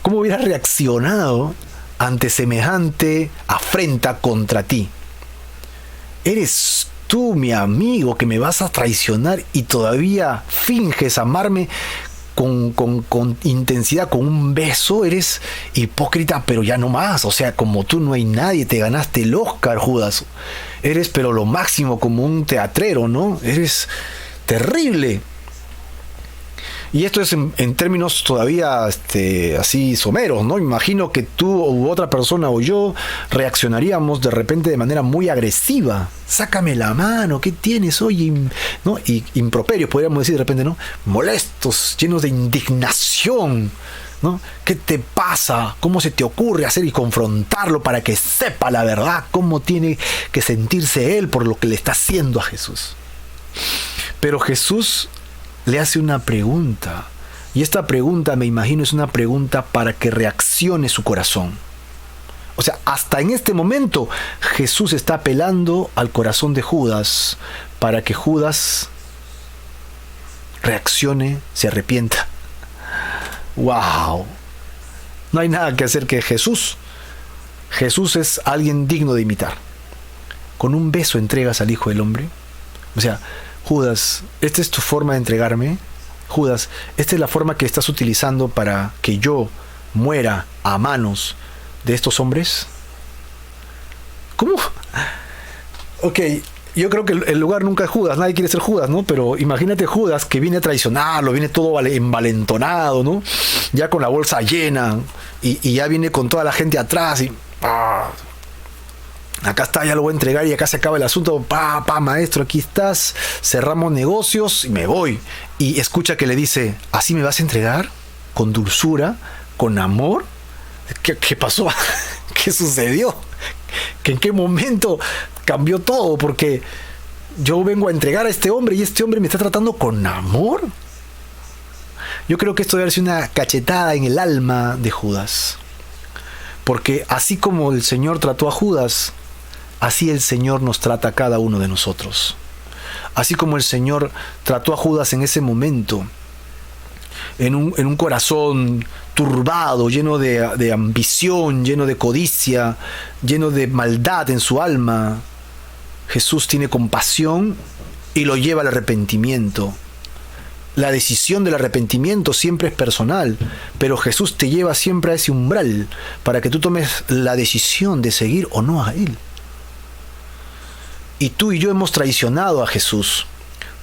¿Cómo hubieras reaccionado ante semejante afrenta contra ti? ¿Eres tú, mi amigo, que me vas a traicionar y todavía finges amarme con intensidad, con un beso? Eres hipócrita, pero ya no más. O sea, como tú no hay nadie, te ganaste el Oscar, Judas. Eres pero lo máximo, como un teatrero, ¿no? Eres terrible. Y esto es en términos todavía así someros, ¿no? Imagino que tú u otra persona o yo reaccionaríamos de repente de manera muy agresiva. Sácame la mano, ¿qué tienes hoy? ¿No? Y improperios, podríamos decir de repente, ¿no? Molestos, llenos de indignación, ¿no? ¿Qué te pasa? ¿Cómo se te ocurre hacer y confrontarlo para que sepa la verdad? ¿Cómo tiene que sentirse él por lo que le está haciendo a Jesús? Pero Jesús le hace una pregunta, y esta pregunta, me imagino, es una pregunta para que reaccione su corazón. O sea, hasta en este momento Jesús está apelando al corazón de Judas para que Judas reaccione, se arrepienta. ¡Wow! No hay nada que hacer que Jesús. Jesús es alguien digno de imitar. Con un beso entregas al Hijo del Hombre. O sea, Judas, ¿esta es tu forma de entregarme? Judas, ¿esta es la forma que estás utilizando para que yo muera a manos de estos hombres? ¿Cómo? Ok, yo creo que el lugar nunca es Judas, nadie quiere ser Judas, ¿no? Pero imagínate Judas que viene a traicionarlo, viene todo envalentonado, ¿no? Ya con la bolsa llena y ya viene con toda la gente atrás y... acá está, ya lo voy a entregar y acá se acaba el asunto. Maestro, aquí estás, cerramos negocios y me voy. Y escucha que le dice, ¿así me vas a entregar? ¿Con dulzura? ¿Con amor? ¿Qué pasó? ¿Qué sucedió? ¿En qué momento cambió todo? Porque yo vengo a entregar a este hombre y este hombre me está tratando con amor. Yo creo que esto debe ser una cachetada en el alma de Judas. Porque así como el Señor trató a Judas, así el Señor nos trata a cada uno de nosotros. Así como el Señor trató a Judas en ese momento, en un corazón turbado, lleno de ambición, lleno de codicia, lleno de maldad en su alma, Jesús tiene compasión y lo lleva al arrepentimiento. La decisión del arrepentimiento siempre es personal, pero Jesús te lleva siempre a ese umbral para que tú tomes la decisión de seguir o no a Él. Y tú y yo hemos traicionado a Jesús.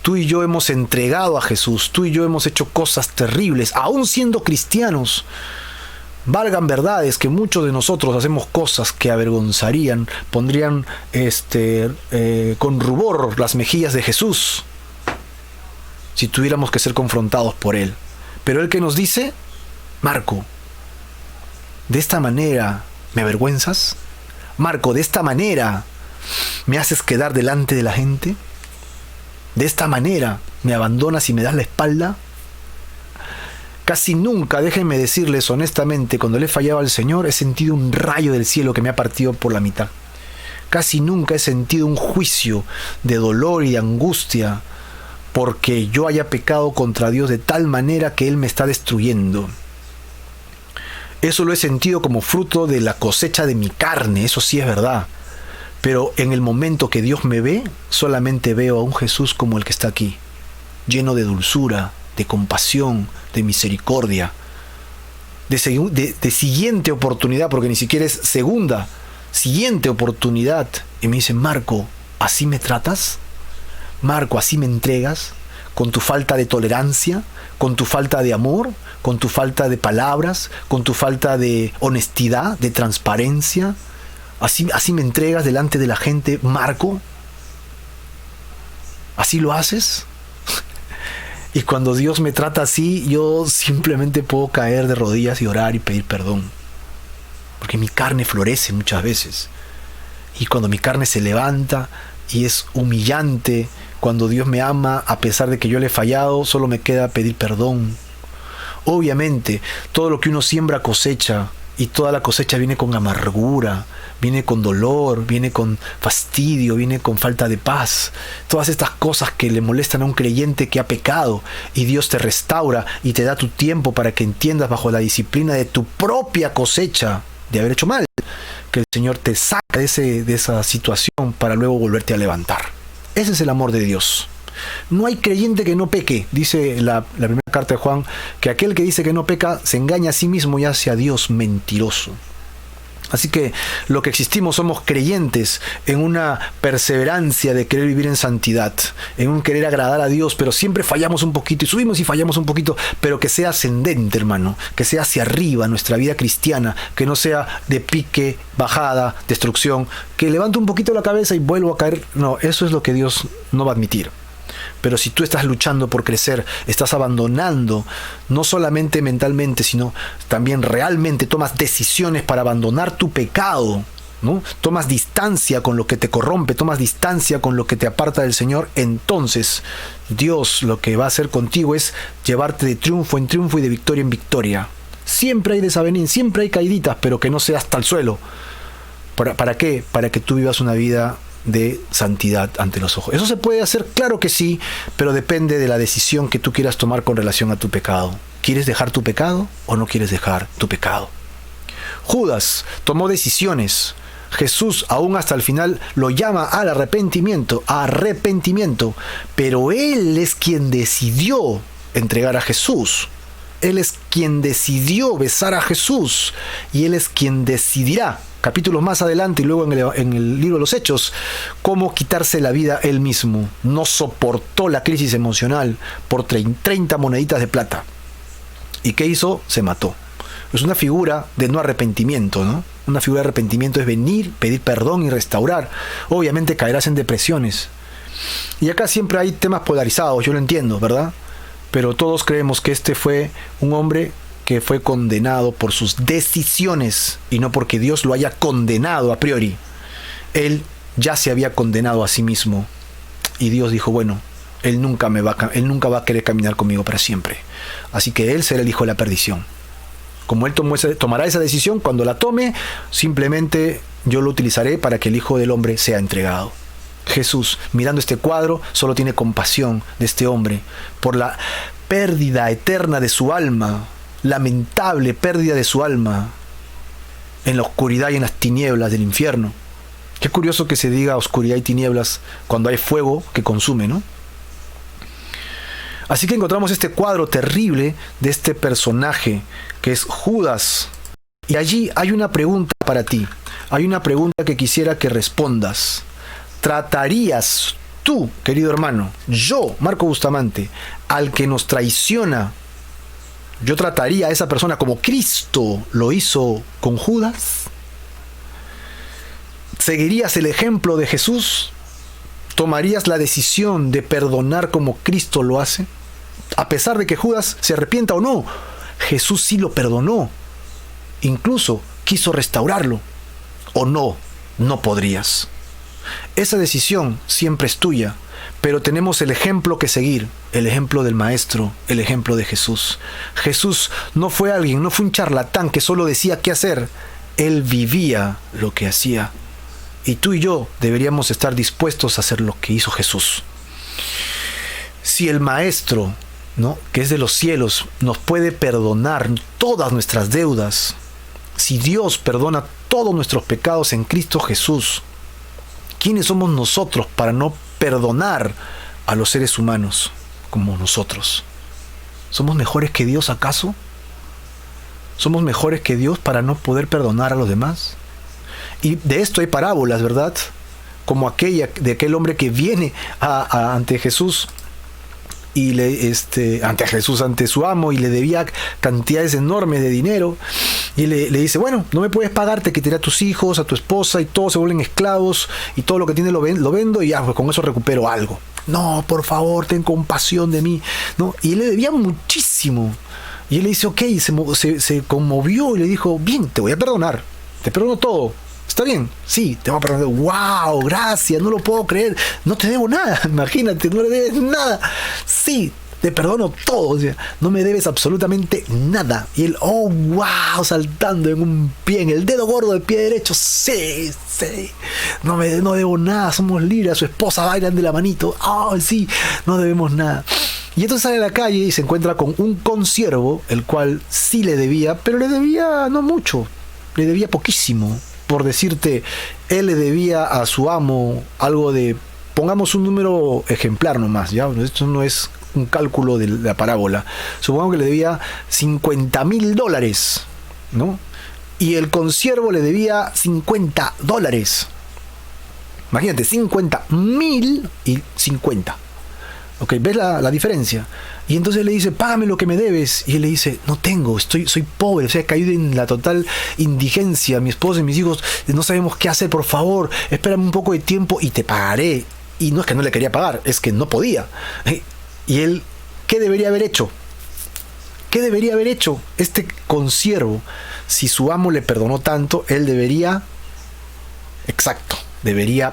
Tú y yo hemos entregado a Jesús. Tú y yo hemos hecho cosas terribles, aún siendo cristianos. Valgan verdades que muchos de nosotros hacemos cosas que avergonzarían, pondrían con rubor las mejillas de Jesús si tuviéramos que ser confrontados por Él. Pero Él que nos dice, Marco, ¿de esta manera me avergüenzas? Marco, ¿de esta manera me haces quedar delante de la gente? ¿De esta manera me abandonas y me das la espalda? Casi nunca, déjenme decirles honestamente, cuando le he fallado al Señor, he sentido un rayo del cielo que me ha partido por la mitad. Casi nunca he sentido un juicio de dolor y de angustia porque yo haya pecado contra Dios de tal manera que Él me está destruyendo. Eso lo he sentido como fruto de la cosecha de mi carne, eso sí es verdad. Pero en el momento que Dios me ve, solamente veo a un Jesús como el que está aquí, lleno de dulzura, de compasión, de misericordia, de siguiente oportunidad, porque ni siquiera es segunda, siguiente oportunidad. Y me dice, Marco, ¿así me tratas? Marco, ¿así me entregas? Con tu falta de tolerancia, con tu falta de amor, con tu falta de palabras, con tu falta de honestidad, de transparencia. ¿Así me entregas delante de la gente, Marco? ¿Así lo haces? Y cuando Dios me trata así, yo simplemente puedo caer de rodillas y orar y pedir perdón. Porque mi carne florece muchas veces. Y cuando mi carne se levanta y es humillante, cuando Dios me ama, a pesar de que yo le he fallado, solo me queda pedir perdón. Obviamente, todo lo que uno siembra cosecha. Y toda la cosecha viene con amargura, viene con dolor, viene con fastidio, viene con falta de paz. Todas estas cosas que le molestan a un creyente que ha pecado, y Dios te restaura y te da tu tiempo para que entiendas bajo la disciplina de tu propia cosecha de haber hecho mal, que el Señor te saca de esa situación para luego volverte a levantar. Ese es el amor de Dios. No hay creyente que no peque, dice la primera carta de Juan, que aquel que dice que no peca se engaña a sí mismo y hace a Dios mentiroso. Así que lo que existimos somos creyentes en una perseverancia de querer vivir en santidad, en un querer agradar a Dios, pero siempre fallamos un poquito y subimos y fallamos un poquito, pero que sea ascendente, hermano, que sea hacia arriba nuestra vida cristiana, que no sea de pique, bajada, destrucción, que levante un poquito la cabeza y vuelvo a caer. No, eso es lo que Dios no va a admitir. Pero si tú estás luchando por crecer, estás abandonando, no solamente mentalmente, sino también realmente tomas decisiones para abandonar tu pecado, ¿no? Tomas distancia con lo que te corrompe, tomas distancia con lo que te aparta del Señor, entonces Dios lo que va a hacer contigo es llevarte de triunfo en triunfo y de victoria en victoria. Siempre hay desavenencias, siempre hay caíditas, pero que no sea hasta el suelo. ¿Para qué? Para que tú vivas una vida de santidad ante los ojos. ¿Eso se puede hacer? Claro que sí, pero depende de la decisión que tú quieras tomar con relación a tu pecado. ¿Quieres dejar tu pecado o no quieres dejar tu pecado? Judas tomó decisiones. Jesús aún hasta el final lo llama al arrepentimiento, pero Él es quien decidió entregar a Jesús. Él es quien decidió besar a Jesús y Él es quien decidirá capítulos más adelante y luego en el libro de los Hechos, cómo quitarse la vida él mismo. No soportó la crisis emocional por 30 moneditas de plata. ¿Y qué hizo? Se mató. Es una figura de no arrepentimiento, ¿no? Una figura de arrepentimiento es venir, pedir perdón y restaurar. Obviamente caerás en depresiones. Y acá siempre hay temas polarizados, yo lo entiendo, ¿verdad? Pero todos creemos que este fue un hombre que fue condenado por sus decisiones y no porque Dios lo haya condenado a priori. Él ya se había condenado a sí mismo. Y Dios dijo, bueno, él nunca va a querer caminar conmigo para siempre. Así que él será el hijo de la perdición. Como él tomará esa decisión, cuando la tome, simplemente yo lo utilizaré para que el Hijo del Hombre sea entregado. Jesús, mirando este cuadro, solo tiene compasión de este hombre por la pérdida eterna de su alma, lamentable pérdida de su alma, en la oscuridad y en las tinieblas del infierno. Qué curioso que se diga oscuridad y tinieblas cuando hay fuego que consume, ¿no? Así que encontramos este cuadro terrible de este personaje que es Judas. Y allí hay una pregunta para ti. Hay una pregunta que quisiera que respondas. ¿Tratarías tú, querido hermano, yo, Marco Bustamante, al que nos traiciona, yo trataría a esa persona como Cristo lo hizo con Judas? ¿Seguirías el ejemplo de Jesús? ¿Tomarías la decisión de perdonar como Cristo lo hace? A pesar de que Judas se arrepienta o no, Jesús sí lo perdonó. Incluso quiso restaurarlo. ¿O no? No podrías. Esa decisión siempre es tuya, pero tenemos el ejemplo que seguir, el ejemplo del Maestro, el ejemplo de Jesús. Jesús no fue un charlatán que solo decía qué hacer. Él vivía lo que hacía. Y tú y yo deberíamos estar dispuestos a hacer lo que hizo Jesús. Si el Maestro, ¿no?, que es de los cielos, nos puede perdonar todas nuestras deudas, si Dios perdona todos nuestros pecados en Cristo Jesús, ¿quiénes somos nosotros para no perdonar a los seres humanos como nosotros? ¿Somos mejores que Dios acaso? ¿Somos mejores que Dios para no poder perdonar a los demás? Y de esto hay parábolas, ¿verdad? Como aquella de aquel hombre que viene ante Jesús y ante su amo, y le debía cantidades enormes de dinero, y le dice, bueno, no me puedes pagar, te quitaré a tus hijos, a tu esposa, y todos se vuelven esclavos, y todo lo que tiene lo vendo, y ya, pues con eso recupero algo. No, por favor, ten compasión de mí, ¿no? Y le debía muchísimo, y él le dice, ok, se conmovió y le dijo, bien, te voy a perdonar, te perdono todo. ¿Está bien? Sí, te voy a perdonar. ¡Wow! Gracias, no lo puedo creer. No te debo nada. Imagínate, no le debes nada. Sí, te perdono todo. O sea, no me debes absolutamente nada. Y él, oh, wow, saltando en un pie, en el dedo gordo del pie derecho. Sí, sí. No debo nada. Somos libres. A su esposa bailan de la manito. Oh, sí, no debemos nada. Y entonces sale a la calle y se encuentra con un consiervo, el cual sí le debía, pero le debía no mucho. Le debía poquísimo. Por decirte, él le debía a su amo algo de, pongamos un número ejemplar nomás, ¿ya? Esto no es un cálculo de la parábola. Supongamos que le debía $50,000, ¿no? Y el consiervo le debía $50. Imagínate, 50,000 y 50. Ok, ¿ves la diferencia? Y entonces le dice, págame lo que me debes. Y él le dice, no tengo, soy pobre, o sea, he caído en la total indigencia. Mi esposa y mis hijos no sabemos qué hacer, por favor, espérame un poco de tiempo y te pagaré. Y no es que no le quería pagar, es que no podía. Y él, ¿qué debería haber hecho? ¿Qué debería haber hecho este consiervo? Si su amo le perdonó tanto, él debería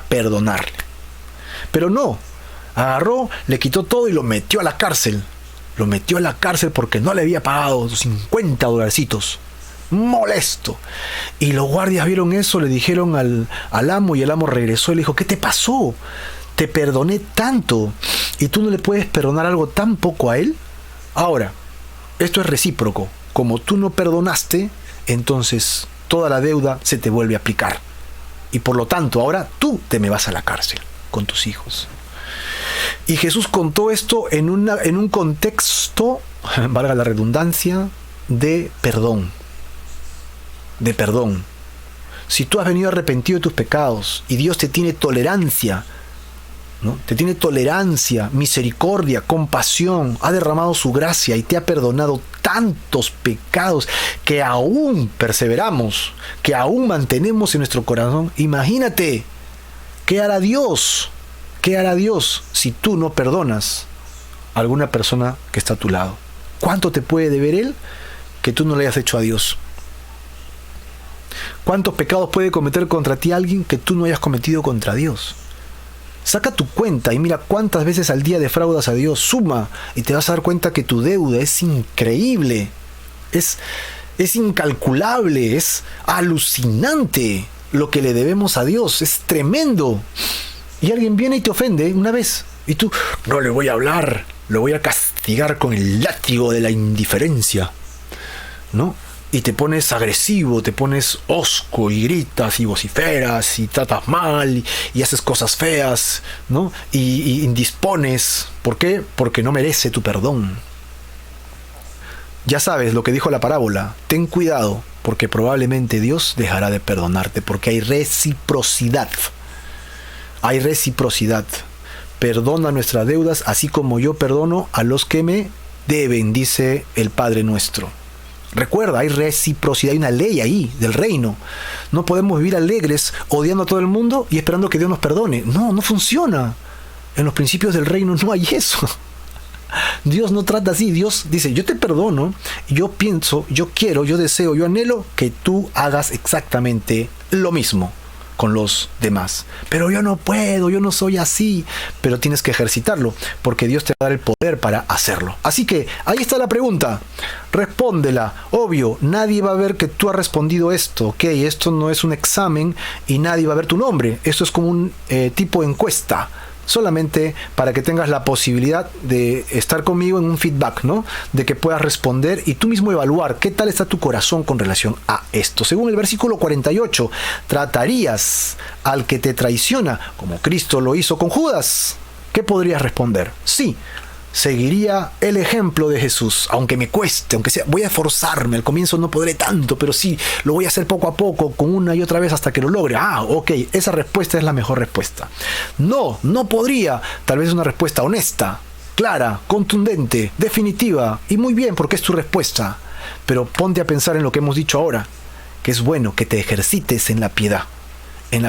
perdonarle. Pero no. Agarró, le quitó todo y lo metió a la cárcel. Lo metió a la cárcel porque no le había pagado $50. Molesto. Y los guardias vieron eso, le dijeron al amo, y el amo regresó y le dijo, ¿qué te pasó? Te perdoné tanto y tú no le puedes perdonar algo tan poco a él. Ahora, esto es recíproco. Como tú no perdonaste, entonces toda la deuda se te vuelve a aplicar. Y por lo tanto, ahora tú te me vas a la cárcel con tus hijos. Y Jesús contó esto en un contexto, valga la redundancia, de perdón. De perdón. si tú has venido arrepentido de tus pecados y Dios te tiene tolerancia, ¿no? Te tiene tolerancia, misericordia, compasión, ha derramado su gracia y te ha perdonado tantos pecados que aún perseveramos, que aún mantenemos en nuestro corazón. Imagínate, ¿qué hará Dios? ¿Qué hará Dios si tú no perdonas a alguna persona que está a tu lado? ¿Cuánto te puede deber Él que tú no le hayas hecho a Dios? ¿Cuántos pecados puede cometer contra ti alguien que tú no hayas cometido contra Dios? Saca tu cuenta y mira cuántas veces al día defraudas a Dios. Suma y te vas a dar cuenta que tu deuda es increíble. Es incalculable, es alucinante lo que le debemos a Dios. Es tremendo. Y alguien viene y te ofende una vez. Y tú, no le voy a hablar, lo voy a castigar con el látigo de la indiferencia, ¿no? Y te pones agresivo, te pones hosco y gritas y vociferas y tratas mal y haces cosas feas, ¿no? Y indispones. ¿Por qué? Porque no merece tu perdón. Ya sabes lo que dijo la parábola. Ten cuidado, porque probablemente Dios dejará de perdonarte, porque hay reciprocidad. Hay reciprocidad. Perdona nuestras deudas, así como yo perdono a los que me deben, dice el Padre nuestro. Recuerda, hay reciprocidad, hay una ley ahí del reino. No podemos vivir alegres odiando a todo el mundo y esperando que Dios nos perdone. No, no funciona. En los principios del reino no hay eso. Dios no trata así. Dios dice, yo te perdono, yo pienso, yo quiero, yo deseo, yo anhelo que tú hagas exactamente lo mismo con los demás. Pero yo no puedo, yo no soy así. Pero tienes que ejercitarlo, porque Dios te va a dar el poder para hacerlo. Así que ahí está la pregunta. Respóndela. Obvio, nadie va a ver que tú has respondido esto. Ok, esto no es un examen y nadie va a ver tu nombre. Esto es como un tipo de encuesta. Solamente para que tengas la posibilidad de estar conmigo en un feedback, ¿no? De que puedas responder y tú mismo evaluar qué tal está tu corazón con relación a esto. Según el versículo 48, ¿tratarías al que te traiciona como Cristo lo hizo con Judas? ¿Qué podrías responder? Sí, seguiría el ejemplo de Jesús, aunque me cueste, aunque sea, voy a esforzarme, al comienzo no podré tanto, pero sí, lo voy a hacer poco a poco, con una y otra vez hasta que lo logre. Ok, esa respuesta es la mejor respuesta. No podría, tal vez una respuesta honesta, clara, contundente, definitiva, y muy bien, porque es tu respuesta, pero ponte a pensar en lo que hemos dicho ahora, que es bueno que te ejercites en la piedad, en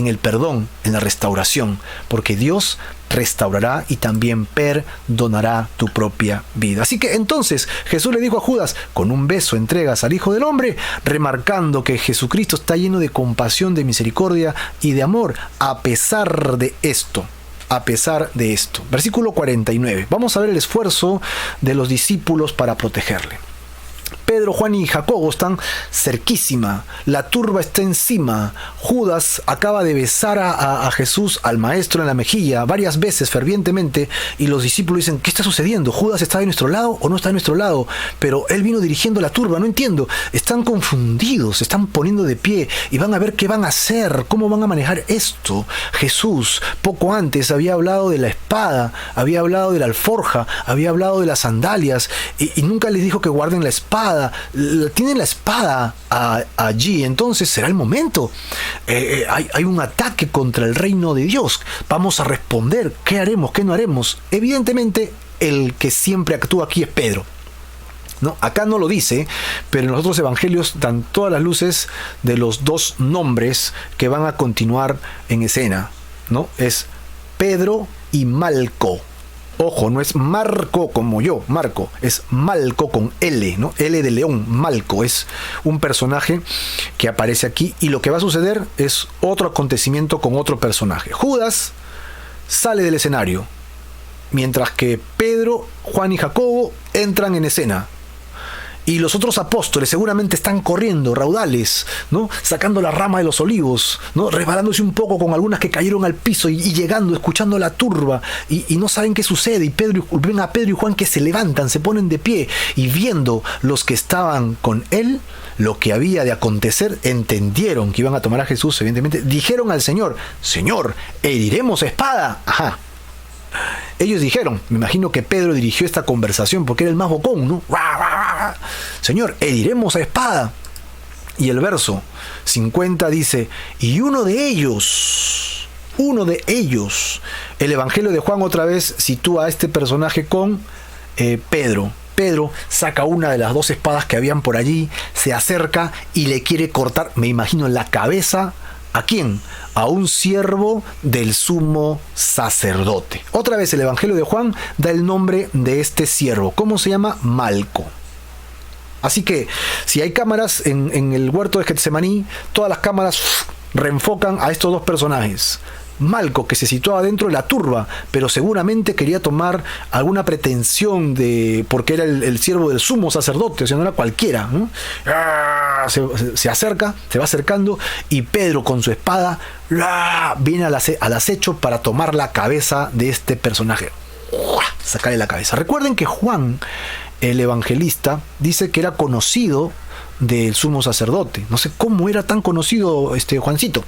el perdón, en la restauración, porque Dios restaurará y también perdonará tu propia vida. Así que entonces Jesús le dijo a Judas, con un beso entregas al Hijo del Hombre, remarcando que Jesucristo está lleno de compasión, de misericordia y de amor, a pesar de esto. Versículo 49. Vamos a ver el esfuerzo de los discípulos para protegerle. Pedro, Juan y Jacobo están cerquísima, la turba está encima. Judas acaba de besar a Jesús, al maestro, en la mejilla varias veces fervientemente, y los discípulos dicen, ¿qué está sucediendo? ¿Judas está de nuestro lado o no está de nuestro lado? Pero él vino dirigiendo la turba, no entiendo. Están confundidos, se están poniendo de pie y van a ver qué van a hacer, cómo van a manejar esto. Jesús poco antes había hablado de la espada, había hablado de la alforja, había hablado de las sandalias, y nunca les dijo que guarden la espada. Tienen la espada allí, entonces será el momento. Hay un ataque contra el reino de Dios. Vamos a responder. ¿Qué haremos? ¿Qué no haremos? Evidentemente, el que siempre actúa aquí es Pedro, ¿no? Acá no lo dice, pero en los otros evangelios dan todas las luces de los dos nombres que van a continuar en escena, ¿no? Es Pedro y Malco. Ojo, no es Marco como yo, Marco, es Malco con L, ¿no? L de león, Malco, es un personaje que aparece aquí, y lo que va a suceder es otro acontecimiento con otro personaje. Judas sale del escenario, mientras que Pedro, Juan y Jacobo entran en escena. Y los otros apóstoles seguramente están corriendo raudales, ¿no? Sacando la rama de los olivos, ¿no? Resbalándose un poco con algunas que cayeron al piso y llegando, escuchando la turba, y no saben qué sucede. Y ven a Pedro y Juan que se levantan, se ponen de pie, y viendo los que estaban con él lo que había de acontecer, entendieron que iban a tomar a Jesús, evidentemente. Dijeron al Señor, Señor, ¿heriremos a espada? Ajá. Ellos dijeron, me imagino que Pedro dirigió esta conversación porque era el más bocón, ¿no? Señor, heriremos a espada. Y el verso 50 dice, y uno de ellos, el Evangelio de Juan otra vez sitúa a este personaje con Pedro. Pedro saca una de las dos espadas que habían por allí, se acerca y le quiere cortar, me imagino, en la cabeza. ¿A quién? A un siervo del sumo sacerdote. Otra vez el Evangelio de Juan da el nombre de este siervo. ¿Cómo se llama? Malco. Así que si hay cámaras en el huerto de Getsemaní, todas las cámaras reenfocan a estos dos personajes. Malco, que se situaba dentro de la turba, pero seguramente quería tomar alguna pretensión porque era el siervo del sumo sacerdote, o sea, no era cualquiera, ¿no? Se acerca, se va acercando, y Pedro con su espada viene al acecho para tomar la cabeza de este personaje, sacarle la cabeza. Recuerden que Juan, el evangelista, dice que era conocido del sumo sacerdote. No sé cómo era tan conocido Juancito.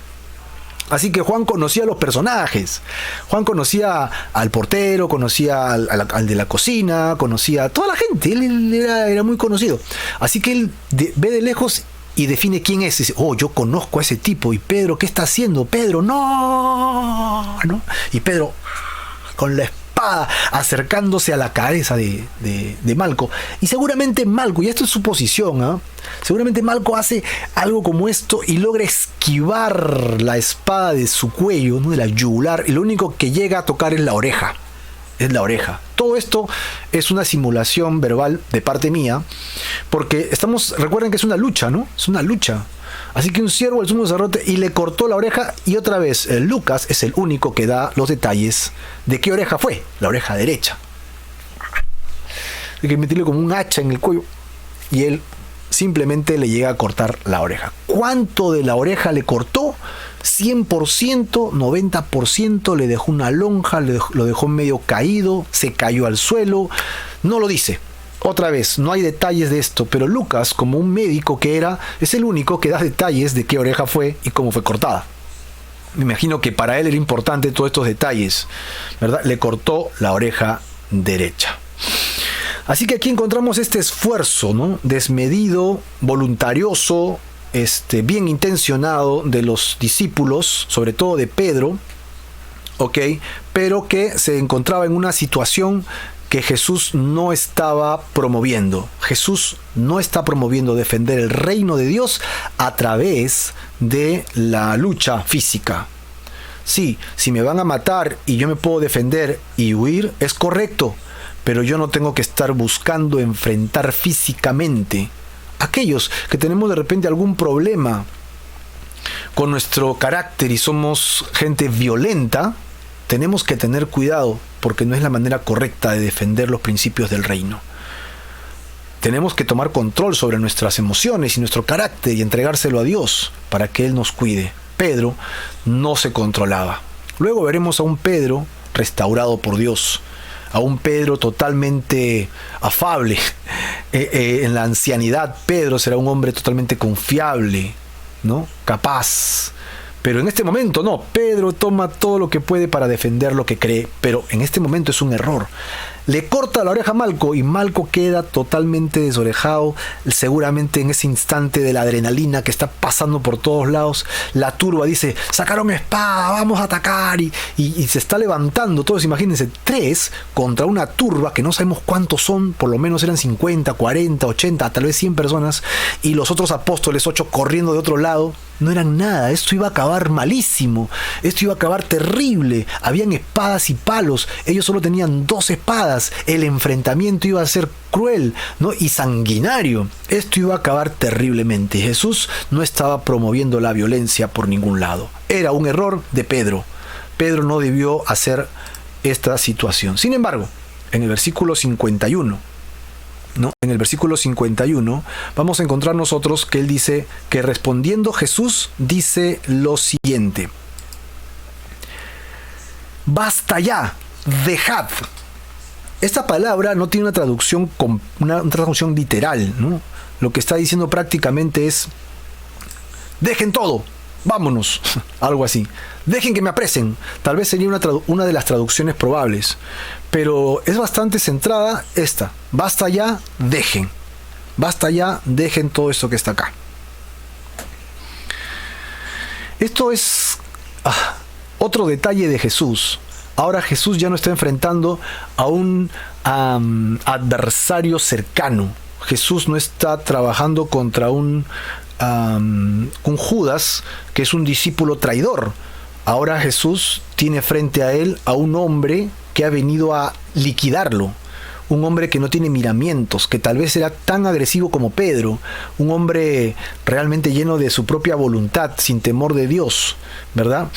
Así que Juan conocía a los personajes. Juan conocía al portero, conocía al de la cocina, conocía a toda la gente. Él era muy conocido. Así que él ve de lejos y define quién es. Y dice, yo conozco a ese tipo. ¿Y Pedro qué está haciendo? Pedro, no. Y Pedro, con la espada, acercándose a la cabeza de Malco. Y seguramente Malco, y esto es suposición, seguramente Malco hace algo como esto y logra esquivar la espada de su cuello, ¿no? De la yugular, y lo único que llega a tocar es la oreja. Todo esto es una simulación verbal de parte mía, porque recuerden que es una lucha, ¿no? Es una lucha. Así que un siervo del sumo sacerdote y le cortó la oreja, y otra vez Lucas es el único que da los detalles de qué oreja fue, la oreja derecha. Hay que meterle como un hacha en el cuello y él simplemente le llega a cortar la oreja. ¿Cuánto de la oreja le cortó? 100%, 90%, le dejó una lonja, lo dejó medio caído, se cayó al suelo, no lo dice. Otra vez, no hay detalles de esto, pero Lucas, como un médico que era, es el único que da detalles de qué oreja fue y cómo fue cortada. Me imagino que para él era importante todos estos detalles, ¿verdad? Le cortó la oreja derecha. Así que aquí encontramos este esfuerzo, ¿no? Desmedido, voluntarioso, bien intencionado de los discípulos, sobre todo de Pedro, ¿ok? Pero que se encontraba en una situación que Jesús no estaba promoviendo. Jesús no está promoviendo defender el reino de Dios a través de la lucha física. Sí, si me van a matar y yo me puedo defender y huir, es correcto, pero yo no tengo que estar buscando enfrentar físicamente. Aquellos que tenemos de repente algún problema con nuestro carácter y somos gente violenta, tenemos que tener cuidado, porque no es la manera correcta de defender los principios del reino. Tenemos que tomar control sobre nuestras emociones y nuestro carácter y entregárselo a Dios para que Él nos cuide. Pedro no se controlaba. Luego veremos a un Pedro restaurado por Dios, a un Pedro totalmente afable. En la ancianidad, Pedro será un hombre totalmente confiable, ¿no? Capaz. Pero en este momento no, Pedro toma todo lo que puede para defender lo que cree, pero en este momento es un error. Le corta la oreja a Malco y Malco queda totalmente desorejado, seguramente en ese instante de la adrenalina que está pasando por todos lados. La turba dice, sacaron espada, vamos a atacar, y se está levantando. Todos imagínense, 3 contra una turba que no sabemos cuántos son, por lo menos eran 50, 40, 80, tal vez 100 personas, y los otros apóstoles 8 corriendo de otro lado. No eran nada, esto iba a acabar malísimo, esto iba a acabar terrible. Habían espadas y palos, ellos solo tenían 2 espadas, el enfrentamiento iba a ser cruel, ¿no? Y sanguinario. Esto iba a acabar terriblemente. Jesús no estaba promoviendo la violencia por ningún lado. Era un error de Pedro. Pedro no debió hacer esta situación. Sin embargo, en el versículo 51, ¿no? En el versículo 51 vamos a encontrar nosotros que él dice que respondiendo Jesús dice lo siguiente: basta ya, dejad. Esta palabra no tiene una traducción literal, ¿no? Lo que está diciendo prácticamente es: dejen todo, vámonos, algo así. Dejen que me apresen. Tal vez sería una de las traducciones probables, pero es bastante centrada esta: basta ya, dejen. Basta ya, dejen todo esto que está acá. Esto es otro detalle de Jesús. Ahora Jesús ya no está enfrentando a un adversario cercano. Jesús no está trabajando contra un Judas, que es un discípulo traidor. Ahora Jesús tiene frente a él a un hombre que ha venido a liquidarlo. Un hombre que no tiene miramientos, que tal vez era tan agresivo como Pedro, un hombre realmente lleno de su propia voluntad, sin temor de Dios, ¿verdad?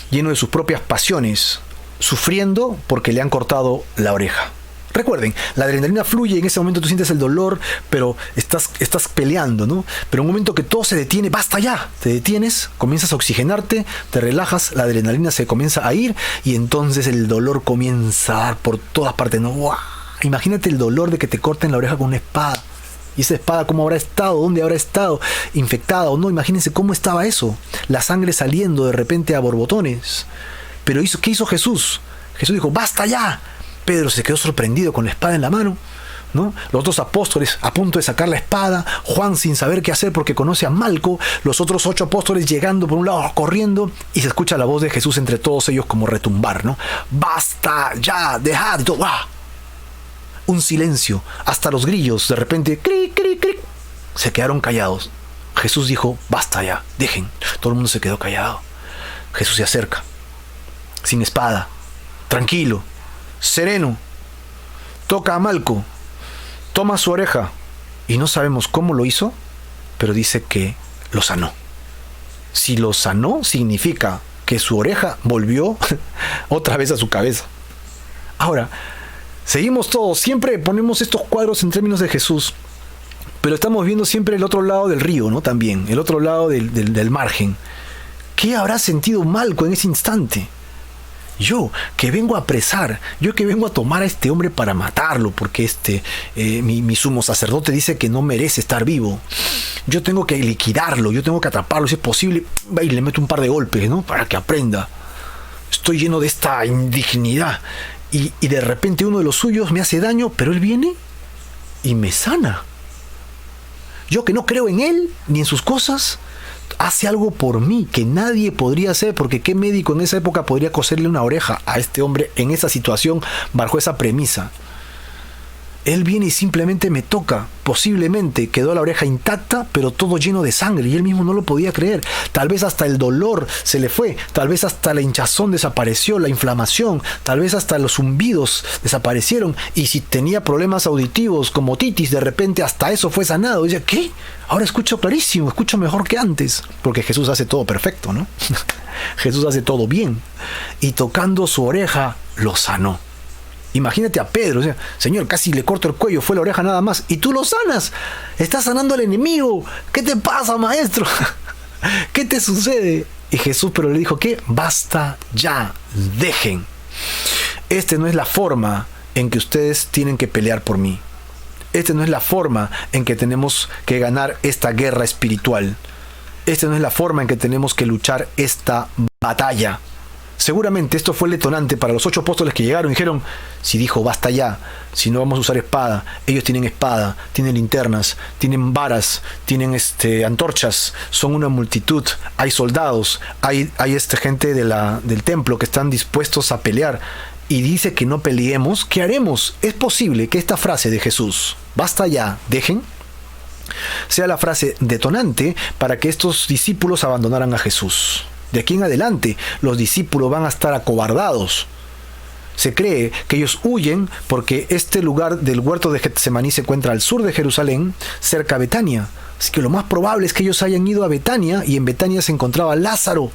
Lleno de sus propias pasiones, sufriendo porque le han cortado la oreja. Recuerden, la adrenalina fluye, en ese momento tú sientes el dolor, pero estás peleando, ¿no? Pero en un momento que todo se detiene, basta ya, te detienes, comienzas a oxigenarte, te relajas, la adrenalina se comienza a ir y entonces el dolor comienza a dar por todas partes, ¿no? ¡Wow! Imagínate el dolor de que te corten la oreja con una espada. Y esa espada, ¿cómo habrá estado? ¿Dónde habrá estado? ¿Infectada o no? Imagínense cómo estaba eso. La sangre saliendo de repente a borbotones. Pero ¿qué hizo Jesús? Jesús dijo, ¡basta ya! Pedro se quedó sorprendido con la espada en la mano, ¿no? Los otros apóstoles a punto de sacar la espada. Juan sin saber qué hacer porque conoce a Malco. Los otros 8 apóstoles llegando por un lado, corriendo. Y se escucha la voz de Jesús entre todos ellos como retumbar, ¿no? ¡Basta ya! ¡Dejad! Y todo, ¡guau! Un silencio, hasta los grillos de repente cric, cric, cric, se quedaron callados. Jesús dijo, basta ya, dejen. Todo el mundo se quedó callado. Jesús se acerca, sin espada, tranquilo, sereno, toca a Malco, toma su oreja, y no sabemos cómo lo hizo, pero dice que lo sanó. Si lo sanó, significa que su oreja volvió otra vez a su cabeza. Ahora, seguimos todos, siempre ponemos estos cuadros en términos de Jesús, pero estamos viendo siempre el otro lado del río, ¿no? También, el otro lado del margen. ¿Qué habrá sentido Malco en ese instante? Yo, que vengo a apresar, yo que vengo a tomar a este hombre para matarlo, porque mi sumo sacerdote dice que no merece estar vivo. Yo tengo que liquidarlo, yo tengo que atraparlo, si es posible, y le meto un par de golpes, ¿no? Para que aprenda. Estoy lleno de esta indignidad. Y de repente uno de los suyos me hace daño, pero él viene y me sana. Yo que no creo en él ni en sus cosas, hace algo por mí que nadie podría hacer, porque ¿qué médico en esa época podría coserle una oreja a este hombre en esa situación, bajo esa premisa? Él viene y simplemente me toca. Posiblemente quedó la oreja intacta, pero todo lleno de sangre, y él mismo no lo podía creer. Tal vez hasta el dolor se le fue, tal vez hasta la hinchazón desapareció, la inflamación, tal vez hasta los zumbidos desaparecieron, y si tenía problemas auditivos como otitis, de repente hasta eso fue sanado. Y dice, ¿qué? Ahora escucho clarísimo, escucho mejor que antes, porque Jesús hace todo perfecto, ¿no? Jesús hace todo bien, y tocando su oreja, lo sanó. Imagínate a Pedro, o sea, Señor, casi le corto el cuello, fue la oreja nada más, y tú lo sanas, estás sanando al enemigo, ¿qué te pasa, maestro? ¿Qué te sucede? Y Jesús pero le dijo, ¿qué? Basta ya, dejen. Esta no es la forma en que ustedes tienen que pelear por mí. Esta no es la forma en que tenemos que ganar esta guerra espiritual. Esta no es la forma en que tenemos que luchar esta batalla. Seguramente esto fue el detonante para los 8 apóstoles que llegaron y dijeron, si dijo basta ya, si no vamos a usar espada, ellos tienen espada, tienen linternas, tienen varas, tienen antorchas, son una multitud, hay soldados, hay gente del templo que están dispuestos a pelear, y dice que no peleemos. ¿Qué haremos? Es posible que esta frase de Jesús, basta ya, dejen, sea la frase detonante para que estos discípulos abandonaran a Jesús. De aquí en adelante, los discípulos van a estar acobardados. Se cree que ellos huyen porque este lugar del huerto de Getsemaní se encuentra al sur de Jerusalén, cerca de Betania. Así que lo más probable es que ellos hayan ido a Betania, y en Betania se encontraba Lázaro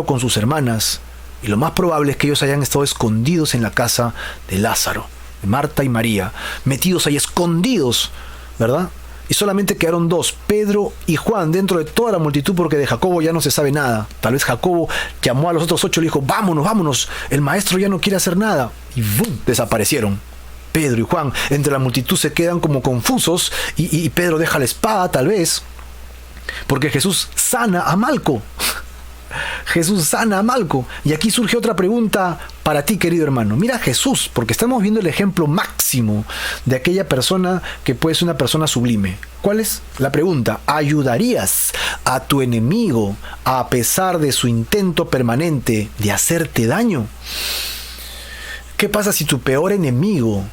con sus hermanas. Y lo más probable es que ellos hayan estado escondidos en la casa de Lázaro, de Marta y María, metidos ahí escondidos, ¿verdad? Y solamente quedaron 2, Pedro y Juan, dentro de toda la multitud, porque de Jacobo ya no se sabe nada. Tal vez Jacobo llamó a los otros 8 y le dijo, vámonos, el maestro ya no quiere hacer nada. Y ¡bum!, desaparecieron. Pedro y Juan entre la multitud se quedan como confusos, y Pedro deja la espada tal vez, porque Jesús sana a Malco. Jesús sana a Malco. Y aquí surge otra pregunta para ti, querido hermano. Mira a Jesús, porque estamos viendo el ejemplo máximo de aquella persona que puede ser una persona sublime. ¿Cuál es la pregunta? ¿Ayudarías a tu enemigo a pesar de su intento permanente de hacerte daño? ¿Qué pasa si tu peor enemigo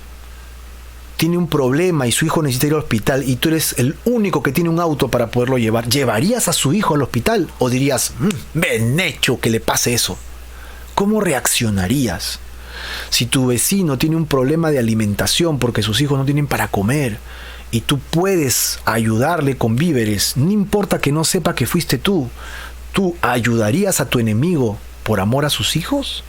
tiene un problema y su hijo necesita ir al hospital y tú eres el único que tiene un auto para poderlo llevar? ¿Llevarías a su hijo al hospital o dirías, bien hecho que le pase eso? ¿Cómo reaccionarías? Si tu vecino tiene un problema de alimentación porque sus hijos no tienen para comer y tú puedes ayudarle con víveres, no importa que no sepa que fuiste tú, ¿tú ayudarías a tu enemigo por amor a sus hijos?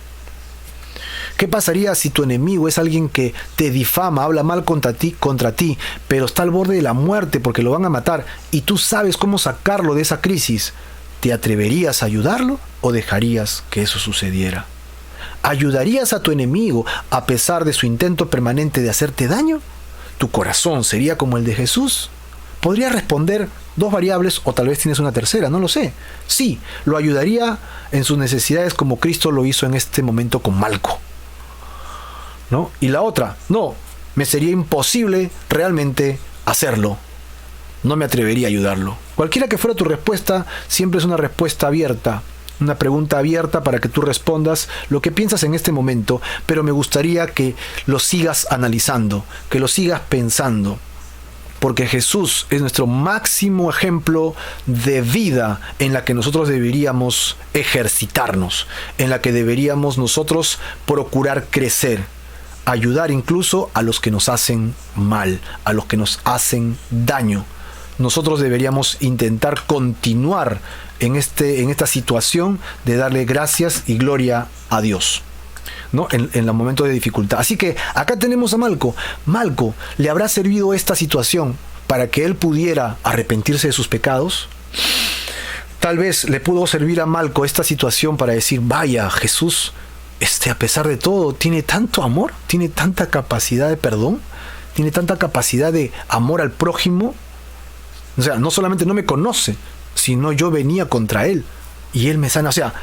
¿Qué pasaría si tu enemigo es alguien que te difama, habla mal contra ti, pero está al borde de la muerte porque lo van a matar y tú sabes cómo sacarlo de esa crisis? ¿Te atreverías a ayudarlo o dejarías que eso sucediera? ¿Ayudarías a tu enemigo a pesar de su intento permanente de hacerte daño? ¿Tu corazón sería como el de Jesús? Podría responder dos variables o tal vez tienes una tercera, no lo sé. Sí, lo ayudaría en sus necesidades como Cristo lo hizo en este momento con Malco, ¿no? Y la otra, no, me sería imposible realmente hacerlo. No me atrevería a ayudarlo. Cualquiera que fuera tu respuesta, siempre es una respuesta abierta, una pregunta abierta para que tú respondas lo que piensas en este momento, pero me gustaría que lo sigas analizando, que lo sigas pensando, porque Jesús es nuestro máximo ejemplo de vida en la que nosotros deberíamos ejercitarnos, en la que deberíamos nosotros procurar crecer. Ayudar incluso a los que nos hacen mal, a los que nos hacen daño. Nosotros deberíamos intentar continuar en esta situación de darle gracias y gloria a Dios, ¿no? En los momentos de dificultad. Así que acá tenemos a Malco. Malco, ¿le habrá servido esta situación para que él pudiera arrepentirse de sus pecados? Tal vez le pudo servir a Malco esta situación para decir, vaya, Jesús, a pesar de todo, tiene tanto amor, tiene tanta capacidad de perdón, tiene tanta capacidad de amor al prójimo. O sea, no solamente no me conoce, sino yo venía contra él y él me sana. O sea,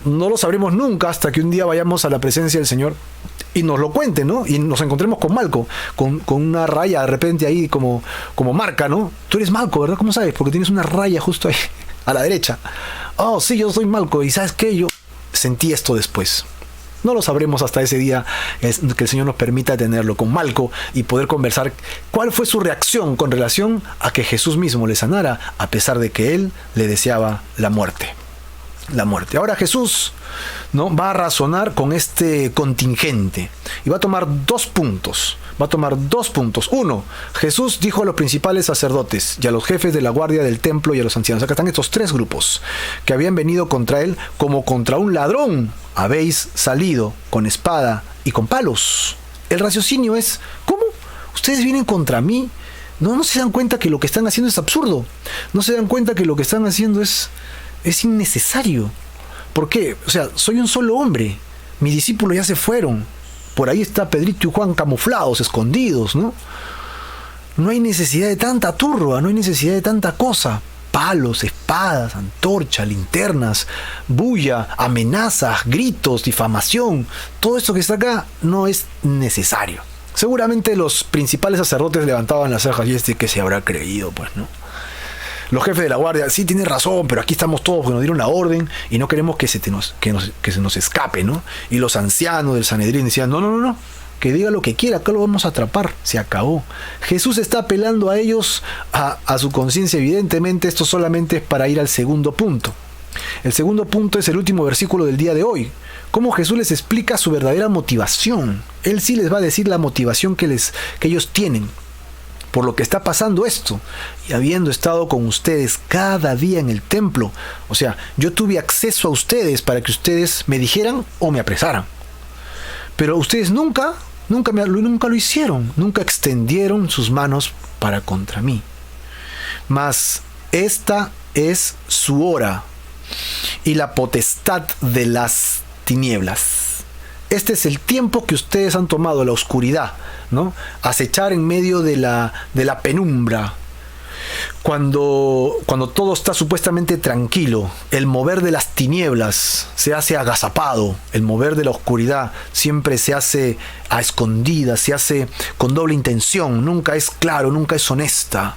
no lo sabremos nunca hasta que un día vayamos a la presencia del Señor y nos lo cuente, ¿no? Y nos encontremos con Malco, con una raya de repente ahí como marca, ¿no? Tú eres Malco, ¿verdad? ¿Cómo sabes? Porque tienes una raya justo ahí a la derecha. Oh, sí, yo soy Malco. ¿Y sabes qué? Yo sentí esto después. No lo sabremos hasta ese día que el Señor nos permita tenerlo con Malco y poder conversar cuál fue su reacción con relación a que Jesús mismo le sanara a pesar de que él le deseaba la muerte. La muerte. Ahora Jesús, ¿no?, va a razonar con este contingente y va a tomar dos puntos. Uno, Jesús dijo a los principales sacerdotes y a los jefes de la guardia del templo y a los ancianos. Acá están estos tres grupos que habían venido contra él como contra un ladrón. Habéis salido con espada y con palos. El raciocinio es, ¿cómo? ¿Ustedes vienen contra mí? No se dan cuenta que lo que están haciendo es absurdo. No se dan cuenta que lo que están haciendo es innecesario. ¿Por qué? O sea, soy un solo hombre. Mis discípulos ya se fueron. Por ahí está Pedrito y Juan camuflados, escondidos, ¿no? No hay necesidad de tanta turba, no hay necesidad de tanta cosa. Palos, espadas, antorchas, linternas, bulla, amenazas, gritos, difamación. Todo esto que está acá no es necesario. Seguramente los principales sacerdotes levantaban las cejas y que se habrá creído, pues, ¿no? Los jefes de la guardia, sí, tienes razón, pero aquí estamos todos porque nos dieron la orden y no queremos que se nos escape, ¿no? Y los ancianos del Sanedrín decían, no, que diga lo que quiera, acá lo vamos a atrapar, se acabó. Jesús está apelando a ellos, a su conciencia. Evidentemente esto solamente es para ir al segundo punto. El segundo punto es el último versículo del día de hoy. Cómo Jesús les explica su verdadera motivación. Él sí les va a decir la motivación que ellos tienen por lo que está pasando esto, y habiendo estado con ustedes cada día en el templo. O sea, yo tuve acceso a ustedes para que ustedes me dijeran o me apresaran, pero ustedes nunca lo hicieron, nunca extendieron sus manos para contra mí. Mas esta es su hora y la potestad de las tinieblas. Este es el tiempo que ustedes han tomado, la oscuridad, ¿no? Acechar en medio de la penumbra. Cuando todo está supuestamente tranquilo, el mover de las tinieblas se hace agazapado, el mover de la oscuridad siempre se hace a escondidas, se hace con doble intención, nunca es claro, nunca es honesta.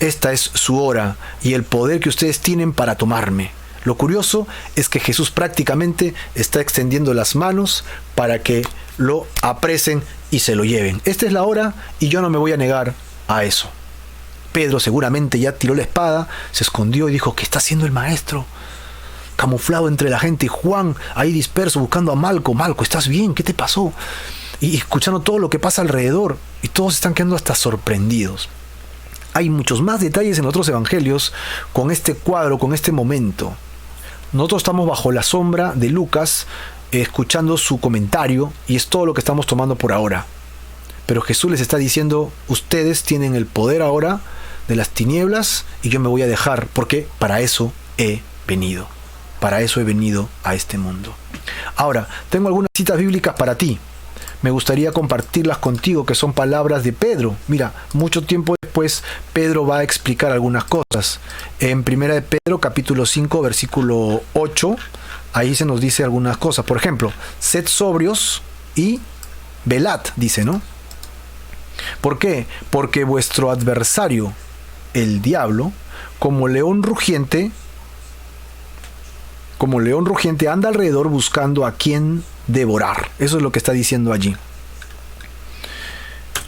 Esta es su hora y el poder que ustedes tienen para tomarme. Lo curioso es que Jesús prácticamente está extendiendo las manos para que lo apresen y se lo lleven. Esta es la hora y yo no me voy a negar a eso. Pedro seguramente ya tiró la espada, se escondió y dijo: ¿qué está haciendo el maestro? Camuflado entre la gente, y Juan ahí disperso buscando a Malco. Malco, ¿estás bien? ¿Qué te pasó? Y escuchando todo lo que pasa alrededor, y todos están quedando hasta sorprendidos. Hay muchos más detalles en otros evangelios con este cuadro, con este momento. Nosotros estamos bajo la sombra de Lucas, escuchando su comentario, y es todo lo que estamos tomando por ahora. Pero Jesús les está diciendo: ustedes tienen el poder ahora de las tinieblas y yo me voy a dejar, porque para eso he venido. Para eso he venido a este mundo. Ahora, tengo algunas citas bíblicas para ti. Me gustaría compartirlas contigo, que son palabras de Pedro. Mira, mucho tiempo después Pedro va a explicar algunas cosas. En 1 de Pedro capítulo 5 versículo 8, ahí se nos dice algunas cosas. Por ejemplo, sed sobrios y velad, dice, ¿no? ¿Por qué? Porque vuestro adversario, el diablo, como león rugiente anda alrededor buscando a quien devorar. Eso es lo que está diciendo allí.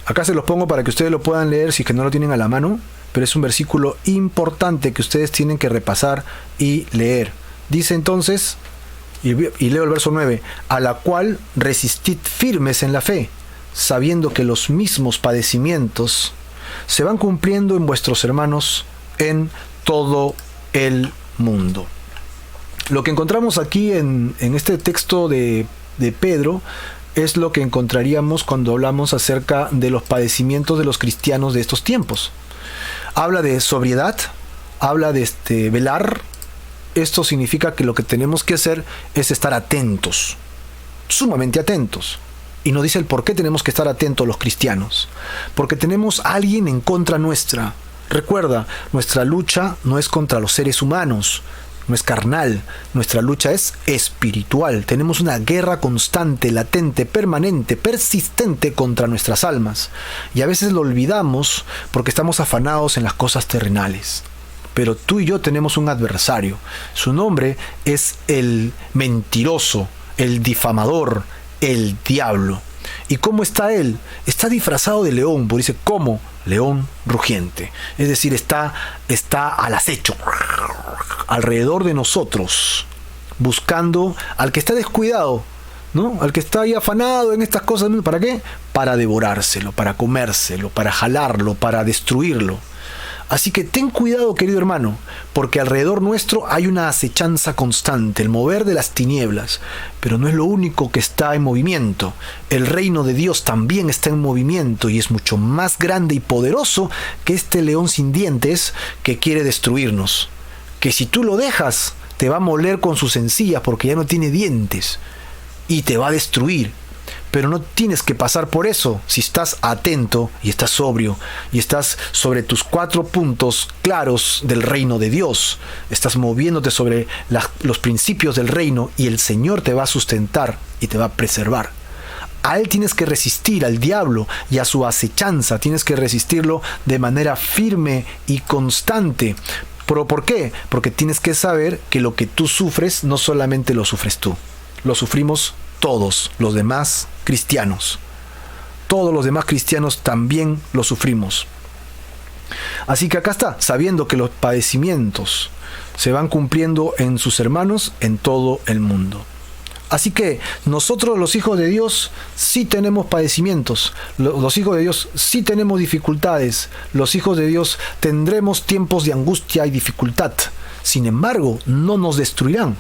Acá se los pongo para que ustedes lo puedan leer si es que no lo tienen a la mano, pero es un versículo importante que ustedes tienen que repasar y leer. Dice entonces, y leo el verso 9, a la cual resistid firmes en la fe, sabiendo que los mismos padecimientos se van cumpliendo en vuestros hermanos en todo el mundo. Lo que encontramos aquí en este texto de Pedro es lo que encontraríamos cuando hablamos acerca de los padecimientos de los cristianos de estos tiempos. Habla de sobriedad, habla de velar. Esto significa que lo que tenemos que hacer es estar atentos, sumamente atentos. Y nos dice el por qué tenemos que estar atentos los cristianos. Porque tenemos a alguien en contra nuestra. Recuerda, nuestra lucha no es contra los seres humanos, no es carnal, nuestra lucha es espiritual. Tenemos una guerra constante, latente, permanente, persistente contra nuestras almas. Y a veces lo olvidamos porque estamos afanados en las cosas terrenales. Pero tú y yo tenemos un adversario. Su nombre es el mentiroso, el difamador, el diablo. ¿Y cómo está él? Está disfrazado de león, porque dice, ¿cómo? León rugiente. Es decir, está al acecho, alrededor de nosotros, buscando al que está descuidado, ¿no? Al que está ahí afanado en estas cosas. ¿Para qué? Para devorárselo, para comérselo, para jalarlo, para destruirlo. Así que ten cuidado, querido hermano, porque alrededor nuestro hay una acechanza constante, el mover de las tinieblas. Pero no es lo único que está en movimiento. El reino de Dios también está en movimiento y es mucho más grande y poderoso que este león sin dientes que quiere destruirnos. Que si tú lo dejas, te va a moler con sus encías porque ya no tiene dientes y te va a destruir. Pero no tienes que pasar por eso si estás atento y estás sobrio y estás sobre tus 4 puntos claros del reino de Dios. Estás moviéndote sobre los principios del reino y el Señor te va a sustentar y te va a preservar. A él tienes que resistir, al diablo y a su acechanza. Tienes que resistirlo de manera firme y constante. ¿Pero por qué? Porque tienes que saber que lo que tú sufres no solamente lo sufres tú. Lo sufrimos todos los demás cristianos. Todos los demás cristianos también lo sufrimos. Así que acá está, sabiendo que los padecimientos se van cumpliendo en sus hermanos en todo el mundo. Así que nosotros los hijos de Dios sí tenemos padecimientos, los hijos de Dios sí tenemos dificultades, los hijos de Dios tendremos tiempos de angustia y dificultad. Sin embargo, no nos destruirán.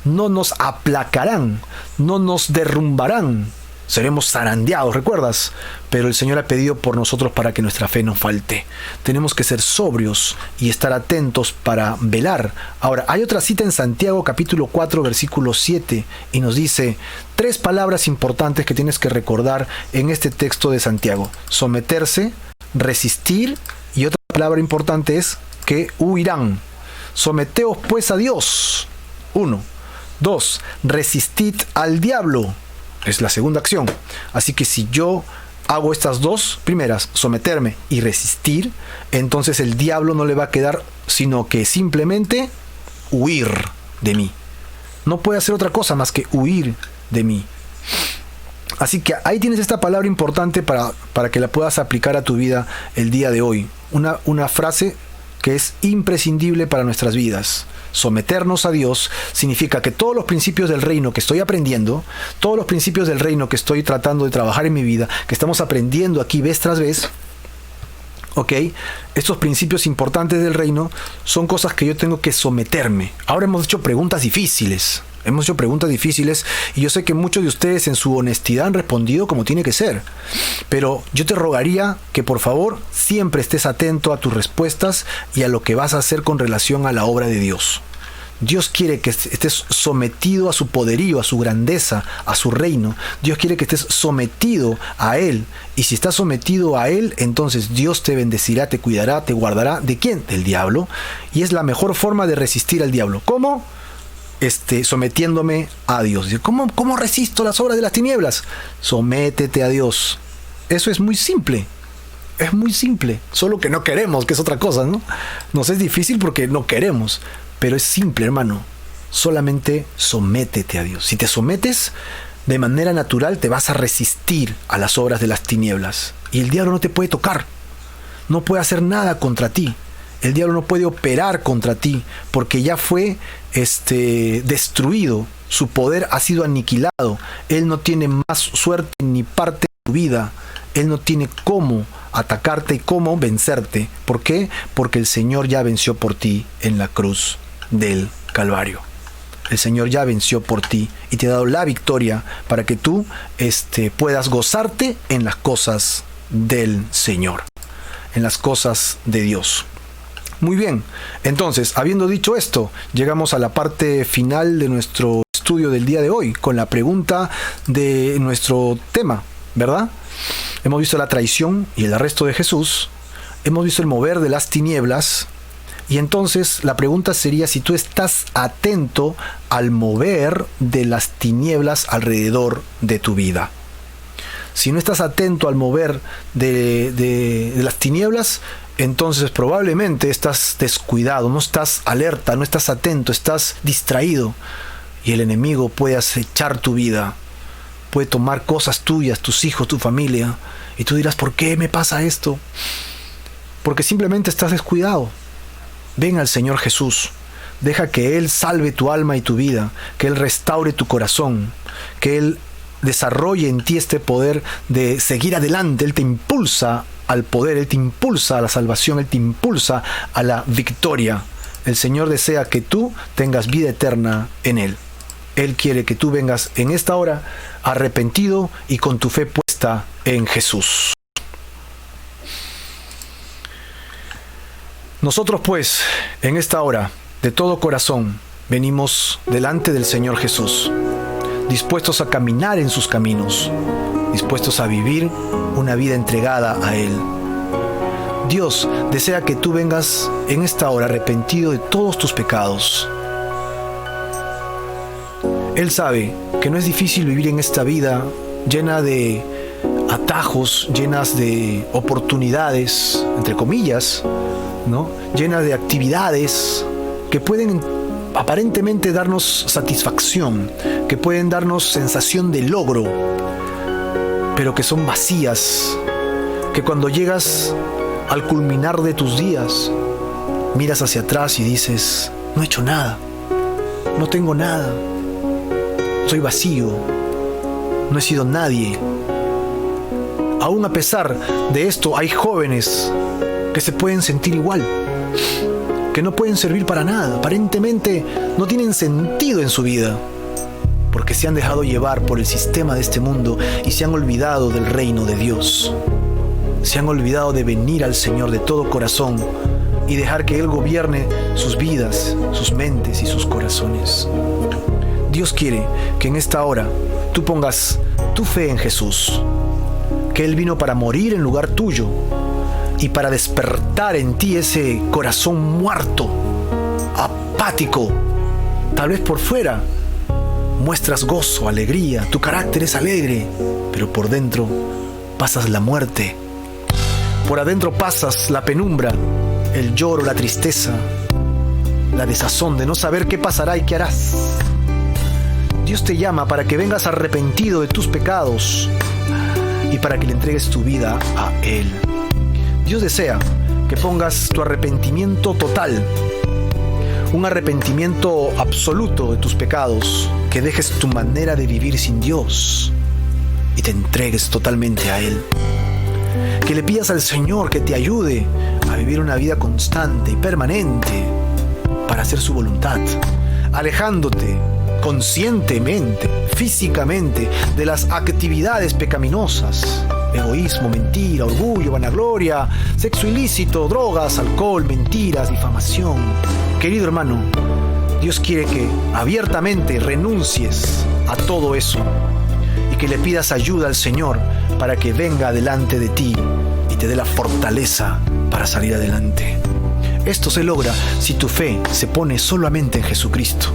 No nos aplacarán, no nos derrumbarán, seremos zarandeados, ¿recuerdas? Pero el Señor ha pedido por nosotros para que nuestra fe no falte. Tenemos que ser sobrios y estar atentos para velar. Ahora, hay otra cita en Santiago capítulo 4 versículo 7 y nos dice 3 palabras importantes que tienes que recordar en este texto de Santiago: someterse, resistir y otra palabra importante es que huirán. Someteos pues a Dios. 1. 2. Resistid al diablo. Es la segunda acción. Así que si yo hago estas dos primeras, someterme y resistir, entonces el diablo no le va a quedar sino que simplemente huir de mí. No puede hacer otra cosa más que huir de mí. Así que ahí tienes esta palabra importante para que la puedas aplicar a tu vida el día de hoy. Una frase que es imprescindible para nuestras vidas. Someternos a Dios significa que todos los principios del reino que estoy aprendiendo, todos los principios del reino que estoy tratando de trabajar en mi vida, que estamos aprendiendo aquí vez tras vez, ¿ok? Estos principios importantes del reino son cosas que yo tengo que someterme. Ahora hemos hecho preguntas difíciles. Y yo sé que muchos de ustedes en su honestidad han respondido como tiene que ser. Pero yo te rogaría que por favor siempre estés atento a tus respuestas y a lo que vas a hacer con relación a la obra de Dios. Dios quiere que estés sometido a su poderío, a su grandeza, a su reino. Dios quiere que estés sometido a Él. Y si estás sometido a Él, entonces Dios te bendecirá, te cuidará, te guardará. ¿De quién? Del diablo. Y es la mejor forma de resistir al diablo. ¿Cómo? Sometiéndome a Dios. ¿Cómo resisto las obras de las tinieblas? Sométete a Dios. Eso es muy simple. Es muy simple. Solo que no queremos, que es otra cosa, ¿no? Nos es difícil porque no queremos. Pero es simple, hermano. Solamente sométete a Dios. Si te sometes, de manera natural te vas a resistir a las obras de las tinieblas. Y el diablo no te puede tocar. No puede hacer nada contra ti. El diablo no puede operar contra ti porque ya fue destruido. Su poder ha sido aniquilado. Él no tiene más suerte ni parte en tu vida. Él no tiene cómo atacarte y cómo vencerte. ¿Por qué? Porque el Señor ya venció por ti en la cruz del Calvario. El Señor ya venció por ti y te ha dado la victoria para que tú puedas gozarte en las cosas del Señor, en las cosas de Dios. Muy bien, entonces, habiendo dicho esto, llegamos a la parte final de nuestro estudio del día de hoy, con la pregunta de nuestro tema, ¿verdad? Hemos visto la traición y el arresto de Jesús, hemos visto el mover de las tinieblas, y entonces la pregunta sería si tú estás atento al mover de las tinieblas alrededor de tu vida. Si no estás atento al mover de las tinieblas, entonces probablemente estás descuidado, no estás alerta, no estás atento, estás distraído. Y el enemigo puede acechar tu vida, puede tomar cosas tuyas, tus hijos, tu familia. Y tú dirás, ¿por qué me pasa esto? Porque simplemente estás descuidado. Ven al Señor Jesús. Deja que Él salve tu alma y tu vida, que Él restaure tu corazón, que Él desarrolle en ti este poder de seguir adelante. Él te impulsa al poder, Él te impulsa a la salvación, Él te impulsa a la victoria. El Señor desea que tú tengas vida eterna en Él. Él quiere que tú vengas en esta hora arrepentido y con tu fe puesta en Jesús. Nosotros pues, en esta hora, de todo corazón, venimos delante del Señor Jesús, dispuestos a caminar en sus caminos, dispuestos a vivir una vida entregada a Él. Dios desea que tú vengas en esta hora arrepentido de todos tus pecados. Él sabe que no es difícil vivir en esta vida llena de atajos, llenas de oportunidades, entre comillas, ¿no? Llena de actividades que pueden aparentemente darnos satisfacción, que pueden darnos sensación de logro, pero que son vacías, que cuando llegas al culminar de tus días, miras hacia atrás y dices, no he hecho nada, no tengo nada, soy vacío, no he sido nadie. Aún a pesar de esto, hay jóvenes que se pueden sentir igual, que no pueden servir para nada, aparentemente no tienen sentido en su vida, porque se han dejado llevar por el sistema de este mundo y se han olvidado del reino de Dios. Se han olvidado de venir al Señor de todo corazón y dejar que Él gobierne sus vidas, sus mentes y sus corazones. Dios quiere que en esta hora tú pongas tu fe en Jesús, que Él vino para morir en lugar tuyo, y para despertar en ti ese corazón muerto, apático. Tal vez por fuera muestras gozo, alegría, tu carácter es alegre, pero por dentro pasas la muerte. Por adentro pasas la penumbra, el lloro, la tristeza, la desazón de no saber qué pasará y qué harás. Dios te llama para que vengas arrepentido de tus pecados y para que le entregues tu vida a Él. Dios desea que pongas tu arrepentimiento total, un arrepentimiento absoluto de tus pecados, que dejes tu manera de vivir sin Dios y te entregues totalmente a Él. Que le pidas al Señor que te ayude a vivir una vida constante y permanente para hacer su voluntad, alejándote conscientemente, físicamente, de las actividades pecaminosas: egoísmo, mentira, orgullo, vanagloria, sexo ilícito, drogas, alcohol, mentiras, difamación. Querido hermano, Dios quiere que abiertamente renuncies a todo eso y que le pidas ayuda al Señor para que venga delante de ti y te dé la fortaleza para salir adelante. Esto se logra si tu fe se pone solamente en Jesucristo.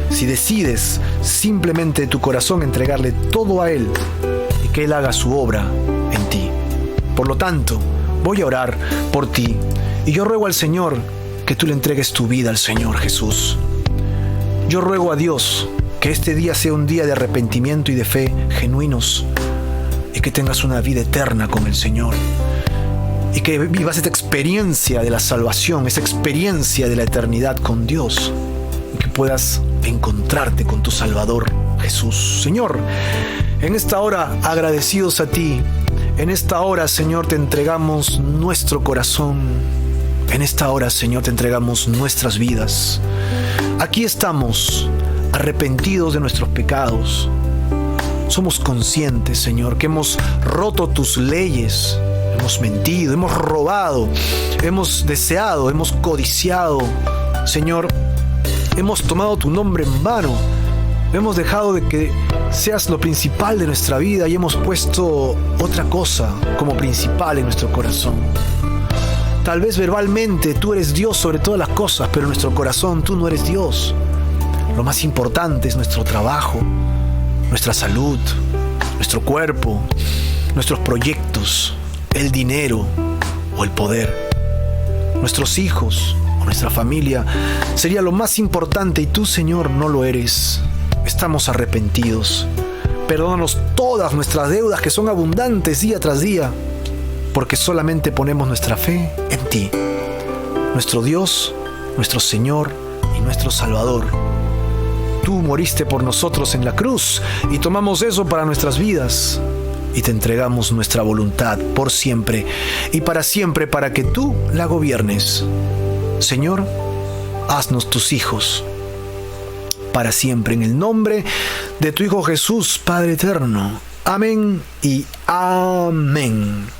Si decides simplemente de tu corazón entregarle todo a Él y que Él haga su obra en ti. Por lo tanto, voy a orar por ti y yo ruego al Señor que tú le entregues tu vida al Señor Jesús. Yo ruego a Dios que este día sea un día de arrepentimiento y de fe genuinos y que tengas una vida eterna con el Señor y que vivas esta experiencia de la salvación, esa experiencia de la eternidad con Dios y que puedas encontrarte con tu Salvador Jesús. Señor, en esta hora agradecidos a ti, en esta hora, Señor, te entregamos nuestro corazón. En esta hora, Señor, te entregamos nuestras vidas. Aquí estamos, arrepentidos de nuestros pecados. Somos conscientes, Señor, que hemos roto tus leyes, hemos mentido, hemos robado, hemos deseado, hemos codiciado. Señor, hemos tomado tu nombre en vano. Hemos dejado de que seas lo principal de nuestra vida y hemos puesto otra cosa como principal en nuestro corazón. Tal vez verbalmente tú eres Dios sobre todas las cosas, pero en nuestro corazón tú no eres Dios. Lo más importante es nuestro trabajo, nuestra salud, nuestro cuerpo, nuestros proyectos, el dinero o el poder. Nuestros hijos o nuestra familia sería lo más importante y tú, Señor, no lo eres. Estamos arrepentidos. Perdónanos todas nuestras deudas que son abundantes día tras día, porque solamente ponemos nuestra fe en ti, nuestro Dios, nuestro Señor y nuestro Salvador. Tú moriste por nosotros en la cruz y tomamos eso para nuestras vidas y te entregamos nuestra voluntad por siempre y para siempre para que tú la gobiernes. Señor, haznos tus hijos para siempre, en el nombre de tu Hijo Jesús, Padre eterno. Amén y amén.